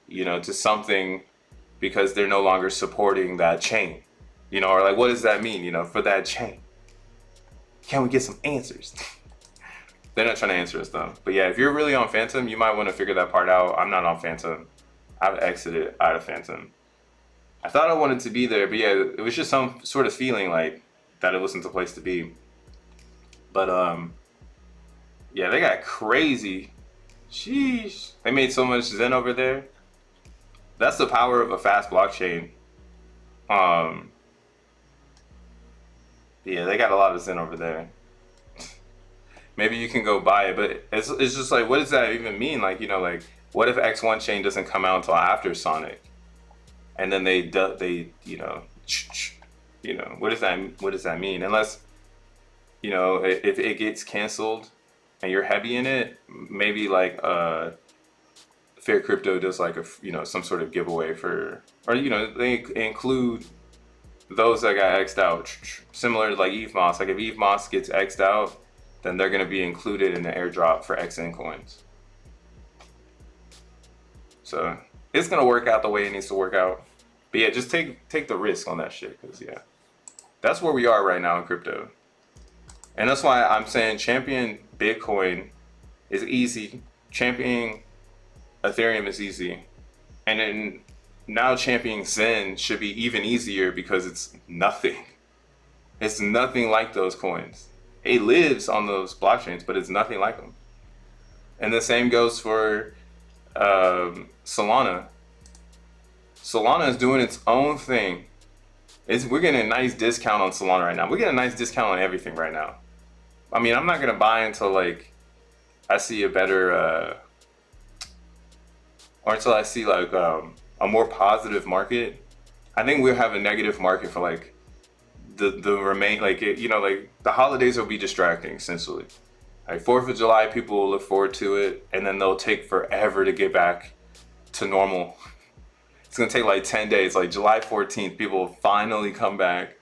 Speaker 1: to something because they're no longer supporting that chain, or like, what does that mean, for that chain? Can we get some answers? They're not trying to answer us though. But yeah, if you're really on Phantom, you might want to figure that part out. I'm not on Phantom. I've exited out of Phantom. I thought I wanted to be there, but yeah, it was just some sort of feeling like that it wasn't the place to be. But yeah, they got crazy. Sheesh. They made so much Zen over there. That's the power of a fast blockchain. Yeah, they got a lot of Zen over there. Maybe you can go buy it, but it's just like, what does that even mean? Like, like, what if X1 chain doesn't come out until after Sonic, and then they what does that mean? Unless if it gets canceled and you're heavy in it, maybe like Fair Crypto does like a some sort of giveaway for, or they include those that got X'd out, similar to like Eve Moss. Like if Eve Moss gets X'd out, then they're going to be included in the airdrop for XN coins. So it's going to work out the way it needs to work out. But yeah, just take the risk on that shit, because yeah, that's where we are right now in crypto. And that's why I'm saying champion Bitcoin is easy, championing Ethereum is easy, and then now championing Zen should be even easier because it's nothing. It's nothing like those coins. It lives on those blockchains, but it's nothing like them. And the same goes for Solana. Solana is doing its own thing. We're getting a nice discount on Solana right now. We're getting a nice discount on everything right now. I mean, I'm not gonna buy until like I see a better, or until I see like a more positive market. I think we'll have a negative market for like the remain, like like the holidays will be distracting essentially. Like 4th of July, people will look forward to it, and then they'll take forever to get back to normal. It's gonna take like 10 days, like July 14th, people will finally come back.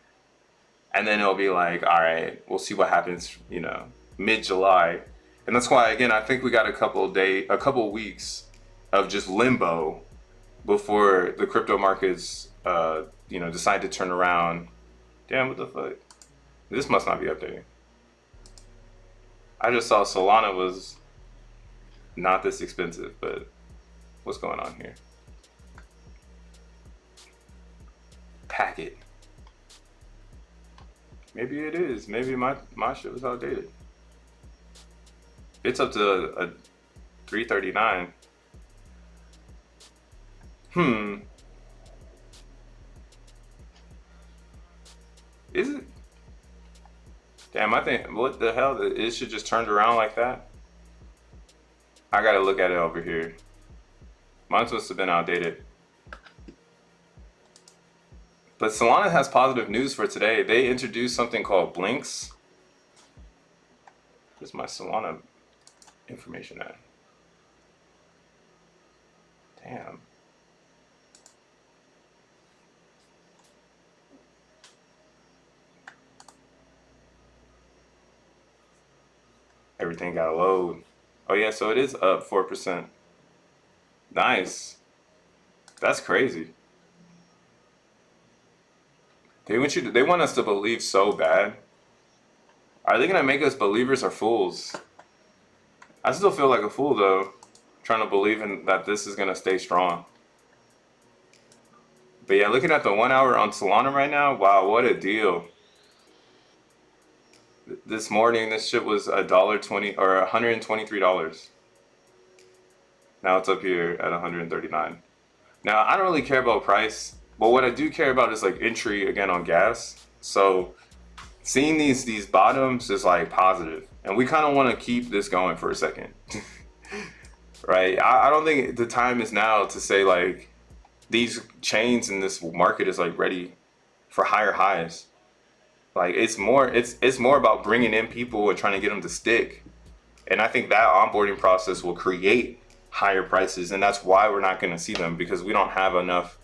Speaker 1: And then it'll be like, all right, we'll see what happens, you know, mid-July. And that's why, again, I think we got a couple weeks of just limbo before the crypto markets, you know, decide to turn around. Damn, what the fuck? This must not be updating. I just saw Solana was not this expensive, but what's going on here? Packet. Maybe it is. Maybe my shit was outdated. It's up to a 339. Is it? Damn, I think, what the hell? It should just turn around like that? I gotta look at it over here. Mine's supposed to have been outdated. But Solana has positive news for today. They introduced something called Blinks. Where's my Solana information at? Damn. Everything got load. Oh yeah, so it is up 4%. Nice. That's crazy. They want us to believe so bad. Are they gonna make us believers or fools? I still feel like a fool though, trying to believe in that this is gonna stay strong. But yeah, looking at the 1 hour on Solana right now, wow, what a deal. This morning, this shit was $1.20 or $123. Now it's up here at 139. Now I don't really care about price, but what I do care about is like entry again on gas. So seeing these bottoms is like positive, and we kind of want to keep this going for a second, right? I don't think the time is now to say like these chains in this market is like ready for higher highs. Like it's more about bringing in people and trying to get them to stick. And I think that onboarding process will create higher prices, and that's why we're not going to see them, because we don't have enough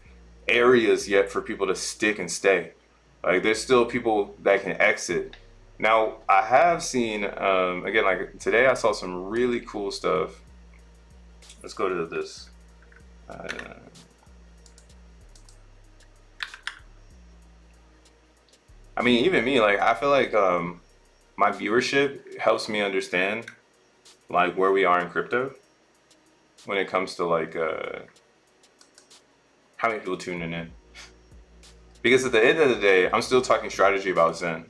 Speaker 1: areas yet for people to stick and stay. Like there's still people that can exit. Now I have seen again, like today I saw some really cool stuff. Let's go to this. I mean, even me, like I feel like my viewership helps me understand like where we are in crypto when it comes to like how many people tuning in. Because at the end of the day, I'm still talking strategy about Zen.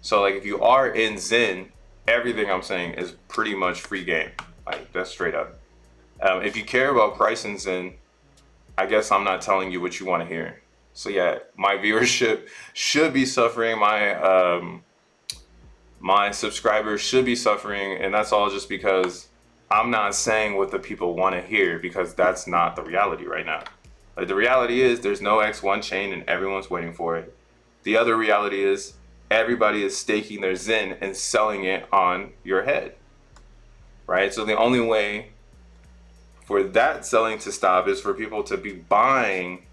Speaker 1: So like if you are in Zen, everything I'm saying is pretty much free game. Like that's straight up. If you care about price in Zen, I guess I'm not telling you what you want to hear. So yeah, my viewership should be suffering. My subscribers should be suffering, and that's all just because I'm not saying what the people want to hear, because that's not the reality right now. Like the reality is there's no X1 chain and everyone's waiting for it. The other reality is everybody is staking their Zen and selling it on your head, right? So the only way for that selling to stop is for people to be buying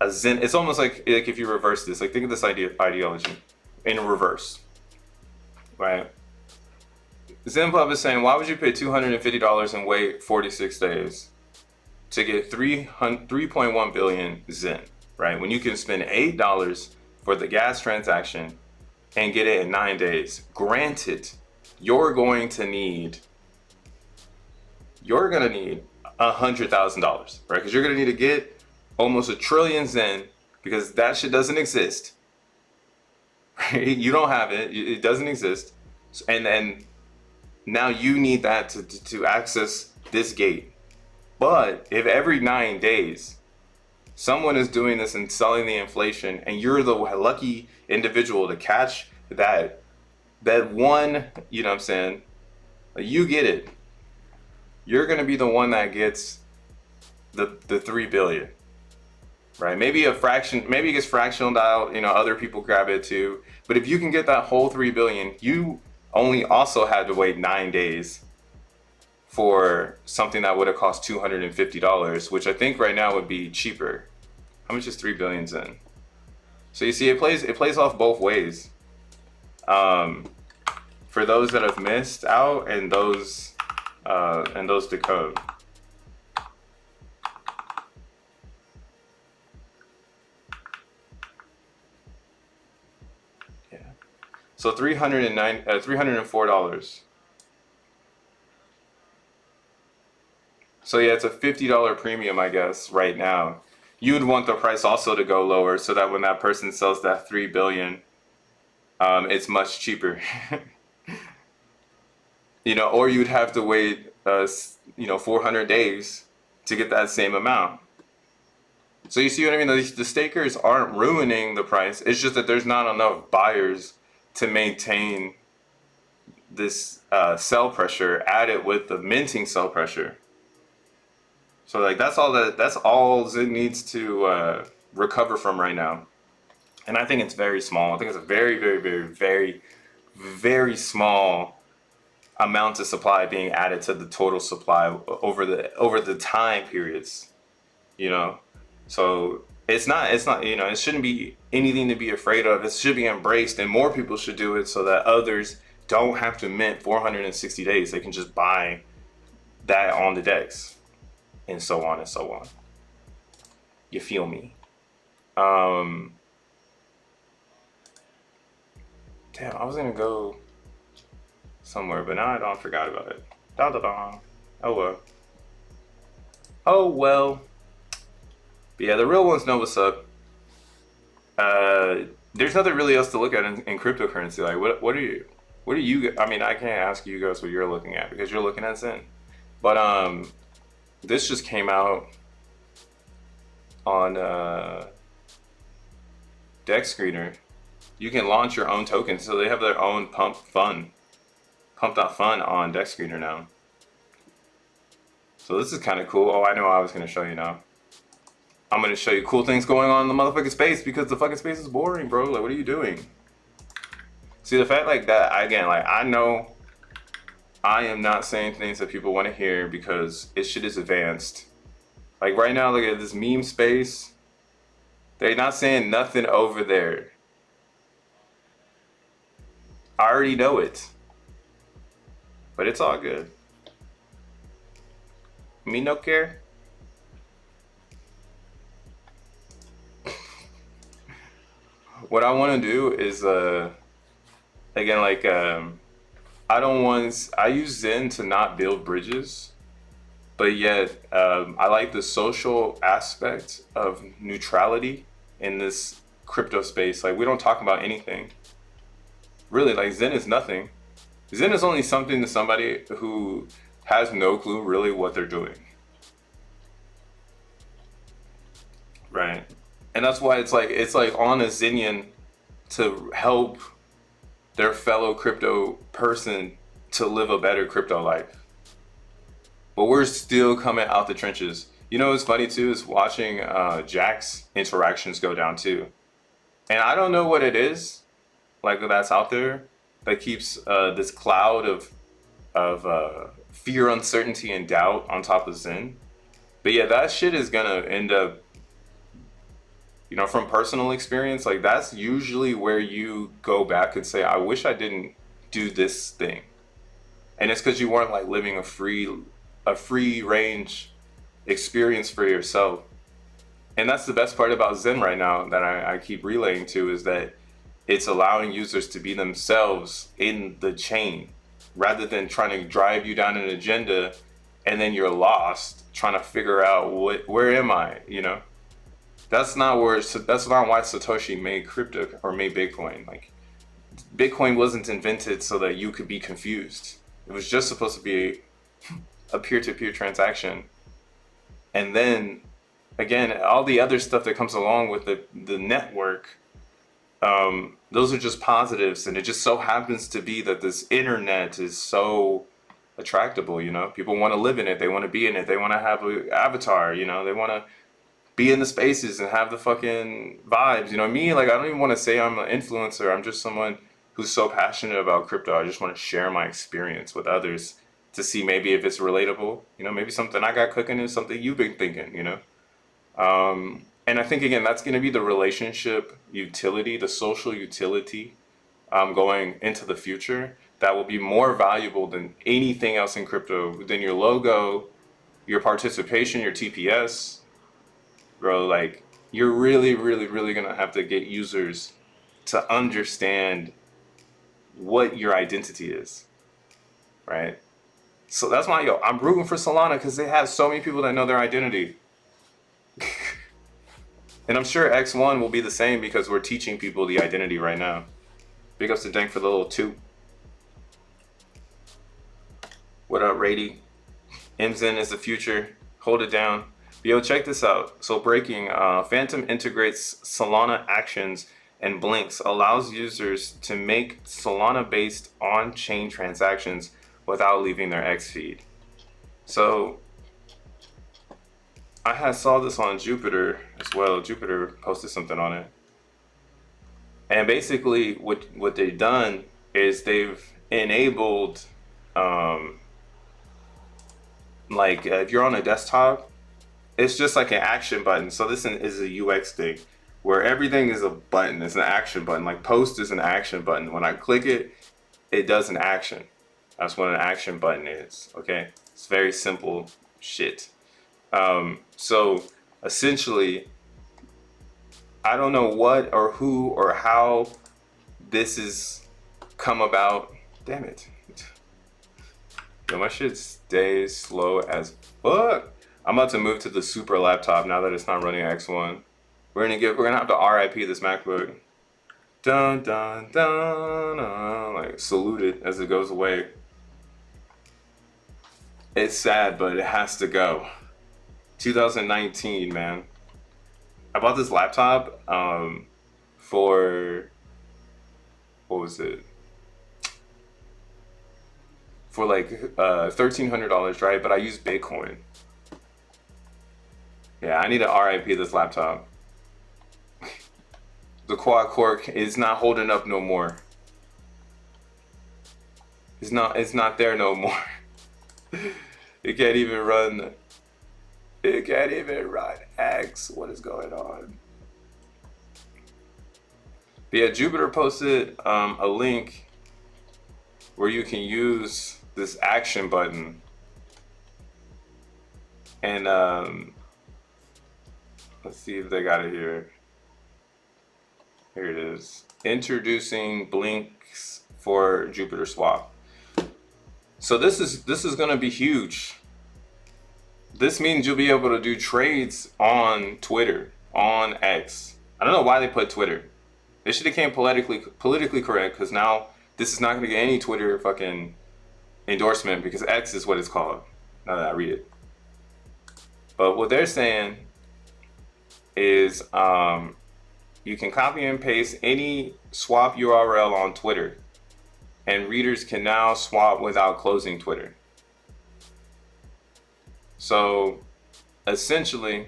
Speaker 1: a Zen. It's almost like if you reverse this, like think of this ideology in reverse, right? XENblocks is saying, why would you pay $250 and wait 46 days to get 3.1 billion Zen, right? When you can spend $8 for the gas transaction and get it in 9 days. Granted, you're gonna need $100,000, right? Because you're gonna need to get almost 1 trillion Zen, because that shit doesn't exist. Right? You don't have it. It doesn't exist. And then now you need that to access this gate. But if every 9 days someone is doing this and selling the inflation, and you're the lucky individual to catch that one, you know what I'm saying? You get it. You're gonna be the one that gets the 3 billion. Right? Maybe a fraction, maybe it gets fractioned out, you know, other people grab it too. But if you can get that whole 3 billion, you only also had to wait 9 days for something that would have cost $250, which I think right now would be cheaper. How much is 3 billion in? So you see, it plays off both ways. For those that have missed out and those decode. Yeah. So $304. So yeah, it's a $50 premium, I guess, right now. You would want the price also to go lower so that when that person sells that 3 billion, it's much cheaper. You know, or you'd have to wait, 400 days to get that same amount. So you see what I mean? The stakers aren't ruining the price. It's just that there's not enough buyers to maintain this sell pressure added with the minting sell pressure. So like that's all Zen needs to recover from right now. And I think it's very small. I think it's a very, very, very, very, very small amount of supply being added to the total supply over the time periods, you know. So it's not, it shouldn't be anything to be afraid of. It should be embraced, and more people should do it so that others don't have to mint 460 days. They can just buy that on the DEX, and so on and so on. You feel me? Damn, I was gonna go somewhere, but now I don't forgot about it. Da da da. Oh well. Oh well. But yeah, the real ones know what's up. There's nothing really else to look at in cryptocurrency. Like, what are you? I mean, I can't ask you guys what you're looking at because you're looking at Zen. But this just came out on Dex Screener. You can launch your own tokens, so they have their own Pump.Fun on Dex Screener now. So this is kind of cool. Oh, I know what I was going to show you now. I'm going to show you cool things going on in the motherfucking space because the fucking space is boring, bro. Like, what are you doing? See, the fact like that, again, like, I know I am not saying things that people want to hear because this shit is advanced. Like, right now, look at this meme space. They're not saying nothing over there. I already know it. But it's all good. Me no care. What I want to do is, again, like, I use Zen to not build bridges, but yet I like the social aspect of neutrality in this crypto space. Like, we don't talk about anything. Really, like, Zen is nothing. Zen is only something to somebody who has no clue really what they're doing. Right? And that's why it's like on a Zenian to help their fellow crypto person to live a better crypto life. But we're still coming out the trenches. You know what's funny too is watching Jack's interactions go down too. And I don't know what it is like that's out there that keeps this cloud of fear, uncertainty, and doubt on top of Zen. But yeah, that shit is gonna end up, you know, from personal experience, like that's usually where you go back and say, I wish I didn't do this thing. And it's because you weren't like living a free range experience for yourself. And that's the best part about Zen right now that I keep relaying to, is that it's allowing users to be themselves in the chain rather than trying to drive you down an agenda and then you're lost trying to figure out where am I, you know? That's not why Satoshi made crypto or made Bitcoin. Like, Bitcoin wasn't invented so that you could be confused. It was just supposed to be a peer-to-peer transaction. And then, again, all the other stuff that comes along with the network, those are just positives. And it just so happens to be that this internet is so attractable, you know? People want to live in it. They want to be in it. They want to have an avatar, you know? They want to be in the spaces and have the fucking vibes. You know, me, like, I don't even want to say I'm an influencer. I'm just someone who's so passionate about crypto. I just want to share my experience with others to see maybe if it's relatable. You know, maybe something I got cooking is something you've been thinking, you know? And I think, again, that's going to be the relationship utility, the social utility going into the future that will be more valuable than anything else in crypto, than your logo, your participation, your TPS. Bro, like, you're really, really, really going to have to get users to understand what your identity is, right? So that's why, yo, I'm rooting for Solana because they have so many people that know their identity. And I'm sure X1 will be the same because we're teaching people the identity right now. Big ups to Dank for the little two. What up, Rady? XEN is the future. Hold it down. But yo, check this out. So breaking, Phantom integrates Solana actions and blinks, allows users to make Solana-based on-chain transactions without leaving their X feed. So I saw this on Jupiter as well. Jupiter posted something on it. And basically what they've done is they've enabled, if you're on a desktop, it's just like an action button. So this is a UX thing where everything is a button. It's an action button. Like post is an action button. When I click it, it does an action. That's what an action button is, okay? It's very simple shit. So essentially, I don't know what or who or how this has come about. Damn it. Yo, my shit stays slow as fuck. I'm about to move to the super laptop now that it's not running X1. We're gonna have to RIP this MacBook. Dun dun dun, like salute it as it goes away. It's sad, but it has to go. 2019, man. I bought this laptop for, what was it? For like $1,300, right? But I use Bitcoin. Yeah, I need to RIP this laptop. The quad core is not holding up no more. It's not there no more. It can't even run. It can't even run X. What is going on? But yeah, Jupiter posted a link where you can use this action button. And let's see if they got it here. Here it is. Introducing blinks for Jupiter Swap. So this is gonna be huge. This means you'll be able to do trades on Twitter, on X. I don't know why they put Twitter. They should have came politically correct, because now this is not gonna get any Twitter fucking endorsement, because X is what it's called, now that I read it. But what they're saying is you can copy and paste any swap URL on Twitter, and readers can now swap without closing Twitter. So essentially,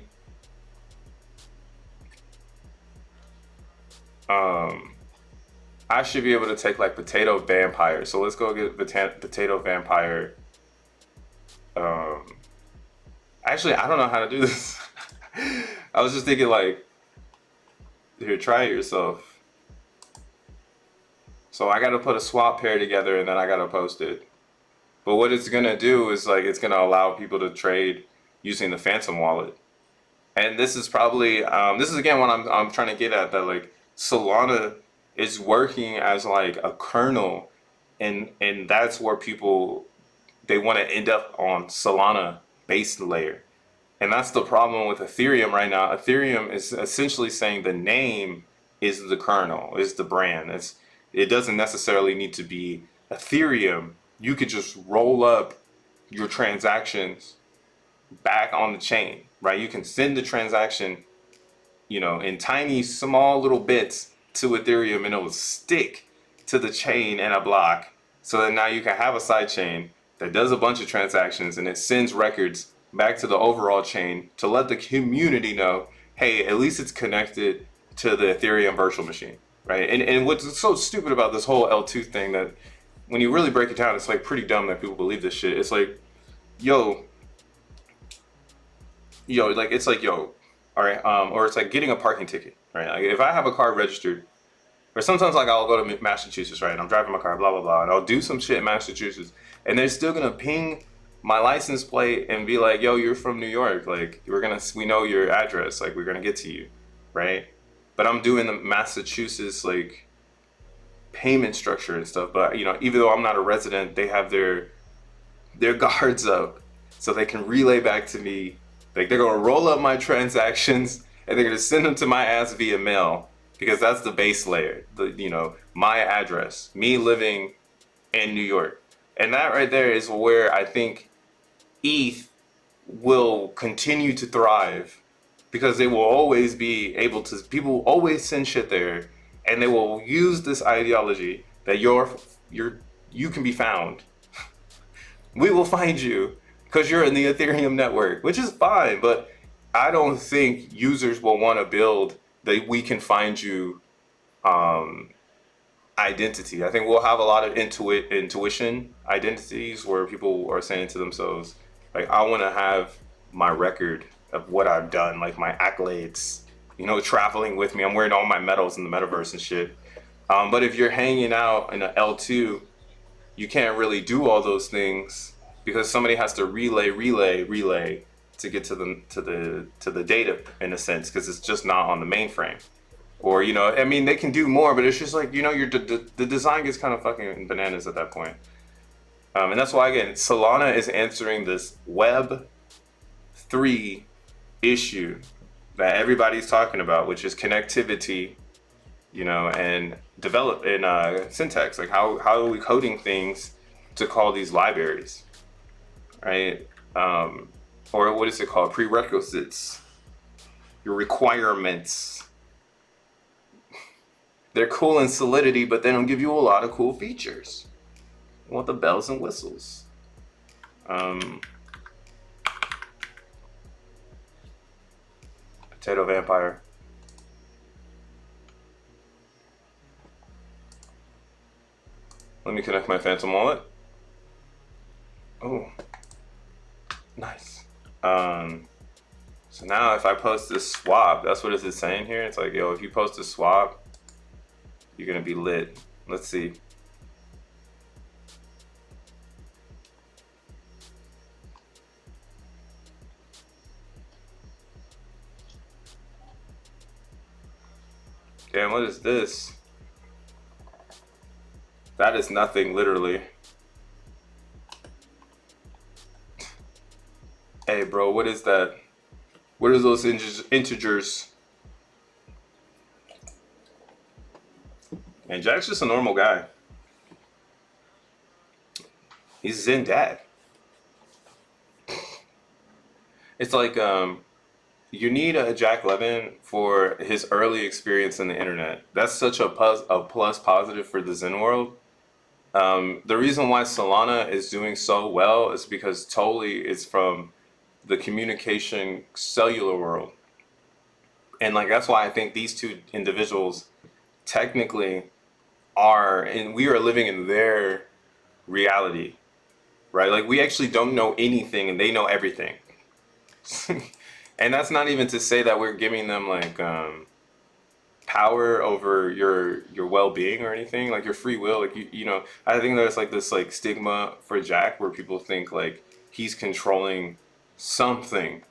Speaker 1: I should be able to take like Potato Vampire. So let's go get Potato Vampire. Actually, I don't know how to do this. I was just thinking like, here, try it yourself. So I gotta put a swap pair together and then I gotta post it. But what it's gonna do is like, it's gonna allow people to trade using the Phantom wallet. And this is probably, this is again what I'm trying to get at, that like Solana is working as like a kernel, and that's where people, they want to end up on Solana base layer. And that's the problem with Ethereum right now. Ethereum is essentially saying the name is the kernel, is the brand. It doesn't necessarily need to be Ethereum. You could just roll up your transactions back on the chain, right? You can send the transaction, you know, in tiny, small little bits to Ethereum, and it will stick to the chain in a block. So that now you can have a side chain that does a bunch of transactions, and it sends records back to the overall chain to let the community know, hey, at least it's connected to the Ethereum virtual machine, right? And what's so stupid about this whole L2 thing, that when you really break it down, it's like pretty dumb that people believe this shit. It's like, yo, like it's like, yo, all right, or it's like getting a parking ticket, right? Like if I have a car registered, or sometimes like I'll go to Massachusetts, right? And I'm driving my car, blah blah blah, and I'll do some shit in Massachusetts, and they're still gonna ping my license plate and be like, yo, you're from New York, like we know your address, like we're gonna get to you, right? But I'm doing the Massachusetts like payment structure and stuff. But you know, even though I'm not a resident, they have their guards up so they can relay back to me. Like they're gonna roll up my transactions and they're gonna send them to my ass via mail because that's the base layer. My address, me living in New York, and that right there is where I think ETH will continue to thrive because they will always be able to. People will always send shit there, and they will use this ideology that you can be found. We will find you because you're in the Ethereum network, which is fine, but I don't think users will want to build the we can find you identity. I think we'll have a lot of intuition identities where people are saying to themselves, like, I want to have my record of what I've done, like my accolades, traveling with me. I'm wearing all my medals in the metaverse and shit. But if you're hanging out in an L2, you can't really do all those things because somebody has to relay to get to the data in a sense, because it's just not on the mainframe. Or they can do more, but it's just like the design gets kind of fucking bananas at that point. And that's why, again, Solana is answering this Web 3 issue that everybody's talking about, which is connectivity, and develop in syntax. Like how are we coding things to call these libraries, right? Or what is it called? Prerequisites, your requirements. They're cool in Solidity, but they don't give you a lot of cool features. You want the bells and whistles. Potato Vampire. Let me connect my Phantom wallet. Oh, nice. So now if I post this swap, that's what it's saying here. It's like, yo, if you post a swap, you're gonna be lit. Let's see. Okay, and what is this? That is nothing, literally. Hey, bro, what is that? What are those integers? And Jack's just a normal guy. He's Zen dad. It's like you need a Jack Levin for his early experience in the internet. That's such a plus positive for the Zen world. The reason why Solana is doing so well is because totally is from the communication cellular world. And like that's why I think these two individuals technically are, and we are living in their reality, right? Like we actually don't know anything and they know everything. And that's not even to say that we're giving them like power over your well-being or anything, like your free will. Like I think there's like this like stigma for Jack where people think like he's controlling something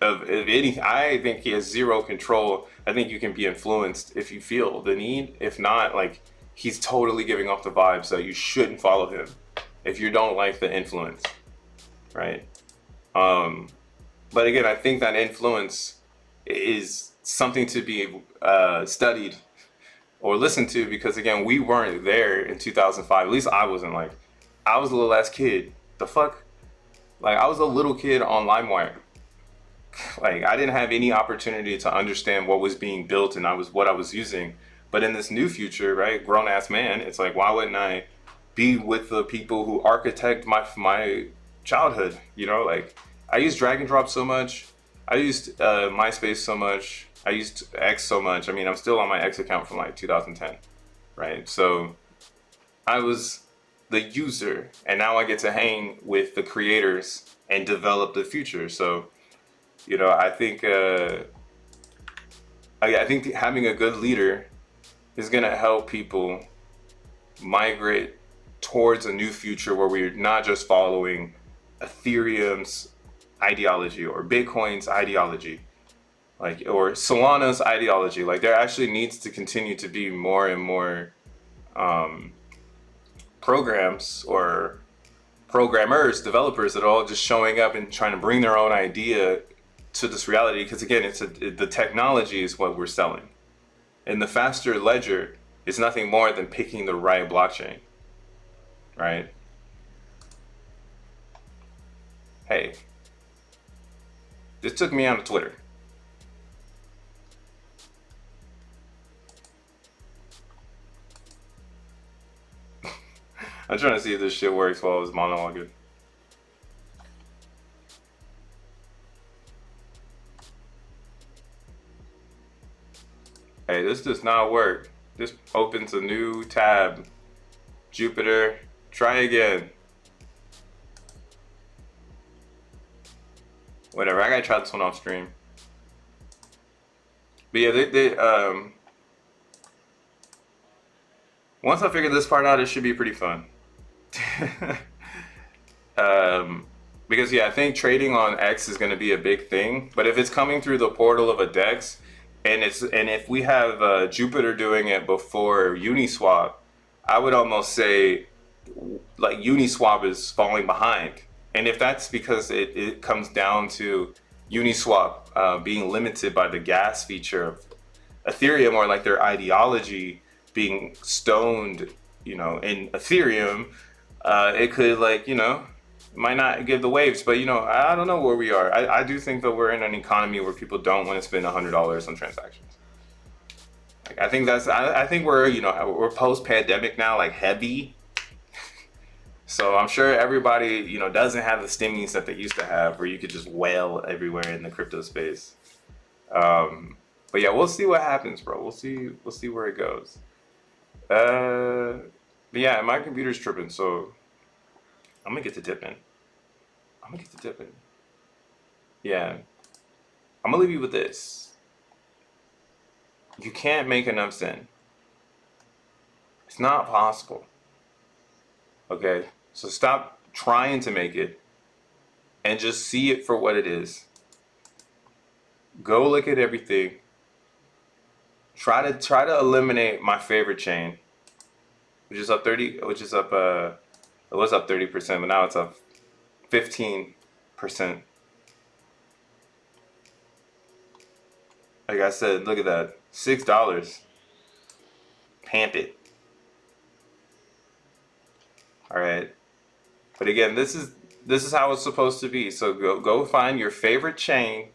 Speaker 1: of anything. I think he has zero control. I think you can be influenced if you feel the need. If not, like he's totally giving off the vibes that you shouldn't follow him if you don't like the influence, right? But again, I think that influence is something to be studied or listened to, because again, we weren't there in 2005. At least I wasn't. Like I was a little ass kid. The fuck? Like I was a little kid on LimeWire. Like I didn't have any opportunity to understand what was being built and what I was using. But in this new future, right, grown ass man, it's like, why wouldn't I be with the people who architect my childhood? Like I used drag and drop so much. I used MySpace so much. I used X so much. I'm still on my X account from like 2010, right? So I was the user, and now I get to hang with the creators and develop the future. So, you know, I think I think having a good leader is gonna help people migrate towards a new future where we're not just following Ethereum's ideology or Bitcoin's ideology, like, or Solana's ideology. Like, there actually needs to continue to be more and more programs or programmers, developers that are all just showing up and trying to bring their own idea to this reality. Because again, the technology is what we're selling, and the faster ledger is nothing more than picking the right blockchain, right? Hey, this took me out of Twitter. I'm trying to see if this shit works while I was monologuing. Hey, this does not work. This opens a new tab. Jupiter, try again. Whatever, I gotta try this one off stream. But yeah, once I figure this part out, it should be pretty fun. Because yeah, I think trading on X is going to be a big thing. But if it's coming through the portal of a DEX, and if we have Jupiter doing it before Uniswap, I would almost say like Uniswap is falling behind. And if that's because it comes down to Uniswap being limited by the gas feature of Ethereum, or like their ideology being stoned, you know, in Ethereum, it could, like, you know, might not give the waves. But, you know, I don't know where we are. I do think that we're in an economy where people don't want to spend $100 on transactions. Like, I think we're, you know, we're post-pandemic now, like heavy. So I'm sure everybody, you know, doesn't have the stimmies that they used to have, where you could just wail everywhere in the crypto space. But yeah, we'll see what happens, bro. We'll see where it goes. But yeah, my computer's tripping, so I'm gonna get to tipping. Yeah, I'm gonna leave you with this. You can't make enough Zen. It's not possible. Okay, so stop trying to make it and just see it for what it is. Go look at everything. Try to eliminate my favorite chain, which is up 30, which is up it was up 30%, but now it's up 15%. Like I said, look at that. $6. Pamp it. Alright. But again, this is how it's supposed to be. So go find your favorite chain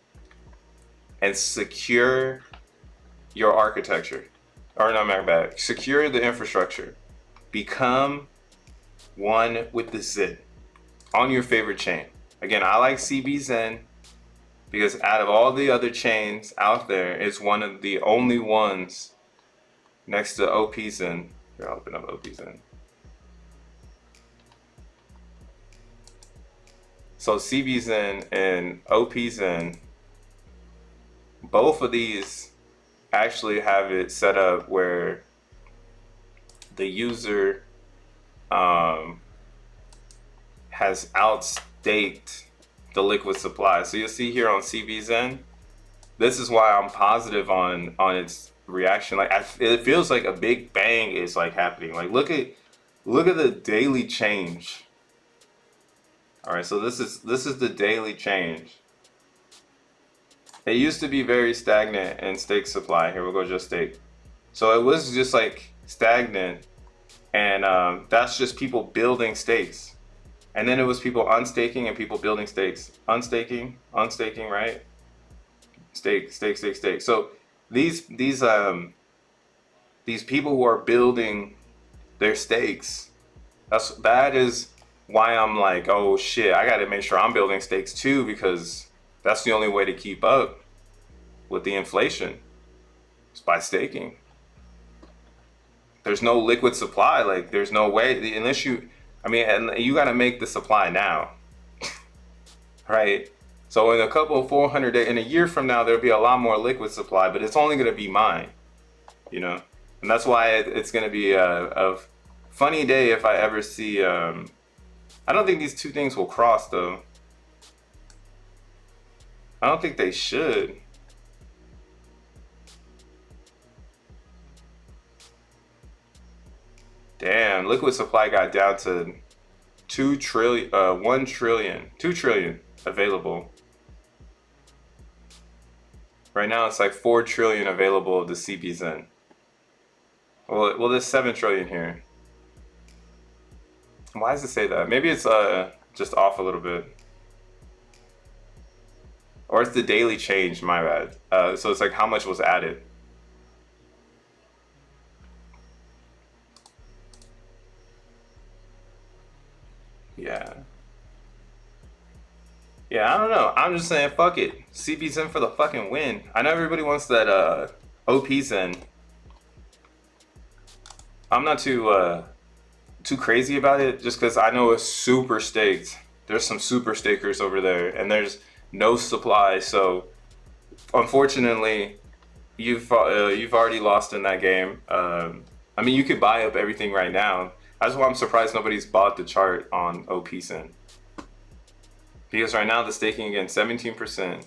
Speaker 1: and secure your architecture. Or not, my bad. Secure the infrastructure. Become one with the Zen on your favorite chain. Again, I like CBZen because out of all the other chains out there, it's one of the only ones next to OPZen. Here, I'll open up OPZen. So CBZen and OPZen, both of these actually have it set up where the user has outstaked the liquid supply. So you'll see here on CBZen, this is why I'm positive on its reaction. Like it feels like a big bang is like happening. Like look at the daily change. All right, so this is the daily change. It used to be very stagnant in stake supply. Here we'll go just stake. So it was just like stagnant, and that's just people building stakes. And then it was people unstaking and people building stakes. Unstaking, right? Stake. So these people who are building their stakes, that is why I'm like, oh shit, I gotta make sure I'm building stakes too, because that's the only way to keep up with the inflation. It's by staking. There's no liquid supply. Like there's no way, unless you I mean, and you got to make the supply now, right? So in a couple of 400 days, in a year from now, there'll be a lot more liquid supply, but it's only going to be mine, you know? And that's why it's going to be a funny day if I ever see, I don't think these two things will cross though. I don't think they should. Damn, liquid supply got down to 2 trillion, 1 trillion, 2 trillion available. Right now it's like 4 trillion available of the CBZN. Well, there's 7 trillion here. Why does it say that? Maybe it's just off a little bit. Or it's the daily change, my bad. So it's like how much was added. Yeah. Yeah, I don't know. I'm just saying, fuck it. CBZN for the fucking win. I know everybody wants that OP Zen. I'm not too crazy about it, just because I know it's super staked. There's some super stakers over there, and there's no supply. So unfortunately, you've already lost in that game. I mean, you could buy up everything right now. That's why I'm surprised nobody's bought the chart on OPSIN. Because right now the staking again 17%.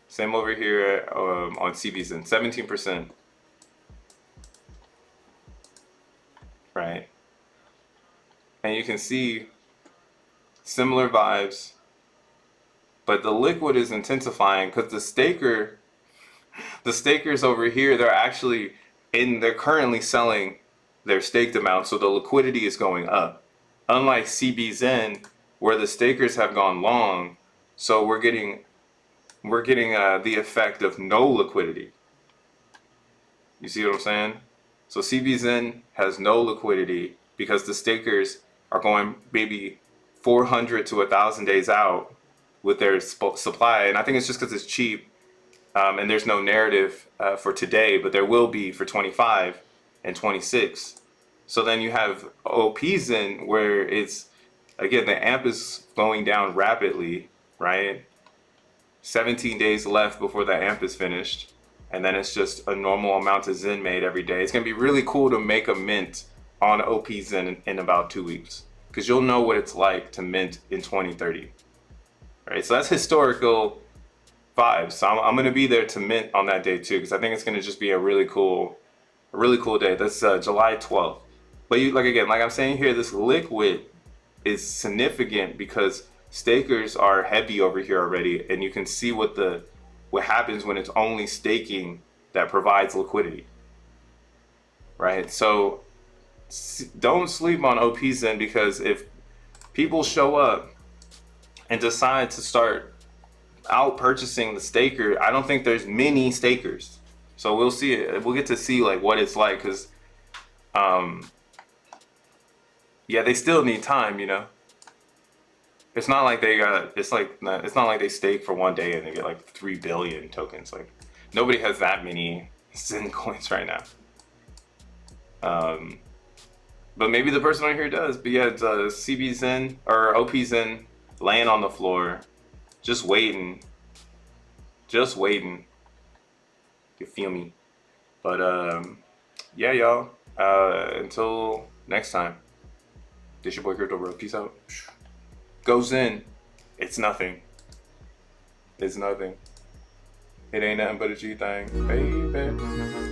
Speaker 1: Same over here on CBZN, 17%. Right. And you can see similar vibes, but the liquid is intensifying because the stakers over here, they're currently selling their staked amount, so the liquidity is going up. Unlike CBZN, where the stakers have gone long, so we're getting the effect of no liquidity. You see what I'm saying? So CBZN has no liquidity because the stakers are going maybe 400 to 1,000 days out with their supply, and I think it's just because it's cheap, and there's no narrative for today, but there will be for 25 and 26. So then you have OPZN where it's, again, the AMP is going down rapidly, right? 17 days left before the AMP is finished, and then it's just a normal amount of Zen made every day. It's gonna be really cool to make a mint on OPZN in about 2 weeks, because you'll know what it's like to mint in 2030, right? So that's historical vibes. So I'm gonna be there to mint on that day too, because I think it's gonna just be a really cool day. That's July 12th. But like I'm saying here, this liquid is significant because stakers are heavy over here already, and you can see what happens when it's only staking that provides liquidity, right? So don't sleep on OPZN, because if people show up and decide to start out purchasing the staker, I don't think there's many stakers. So we'll see it. We'll get to see like what it's like, because yeah, they still need time, you know. It's not like it's not like they stake for one day and they get like 3 billion tokens. Like, nobody has that many Zen coins right now. But maybe the person on here does. But yeah, it's CBZN or OPZN laying on the floor, just waiting. You feel me? But yeah, y'all. Until next time. This your boy Crypto Bro. Peace out. Goes in. It's nothing. It's nothing. It ain't nothing but a G thing, baby.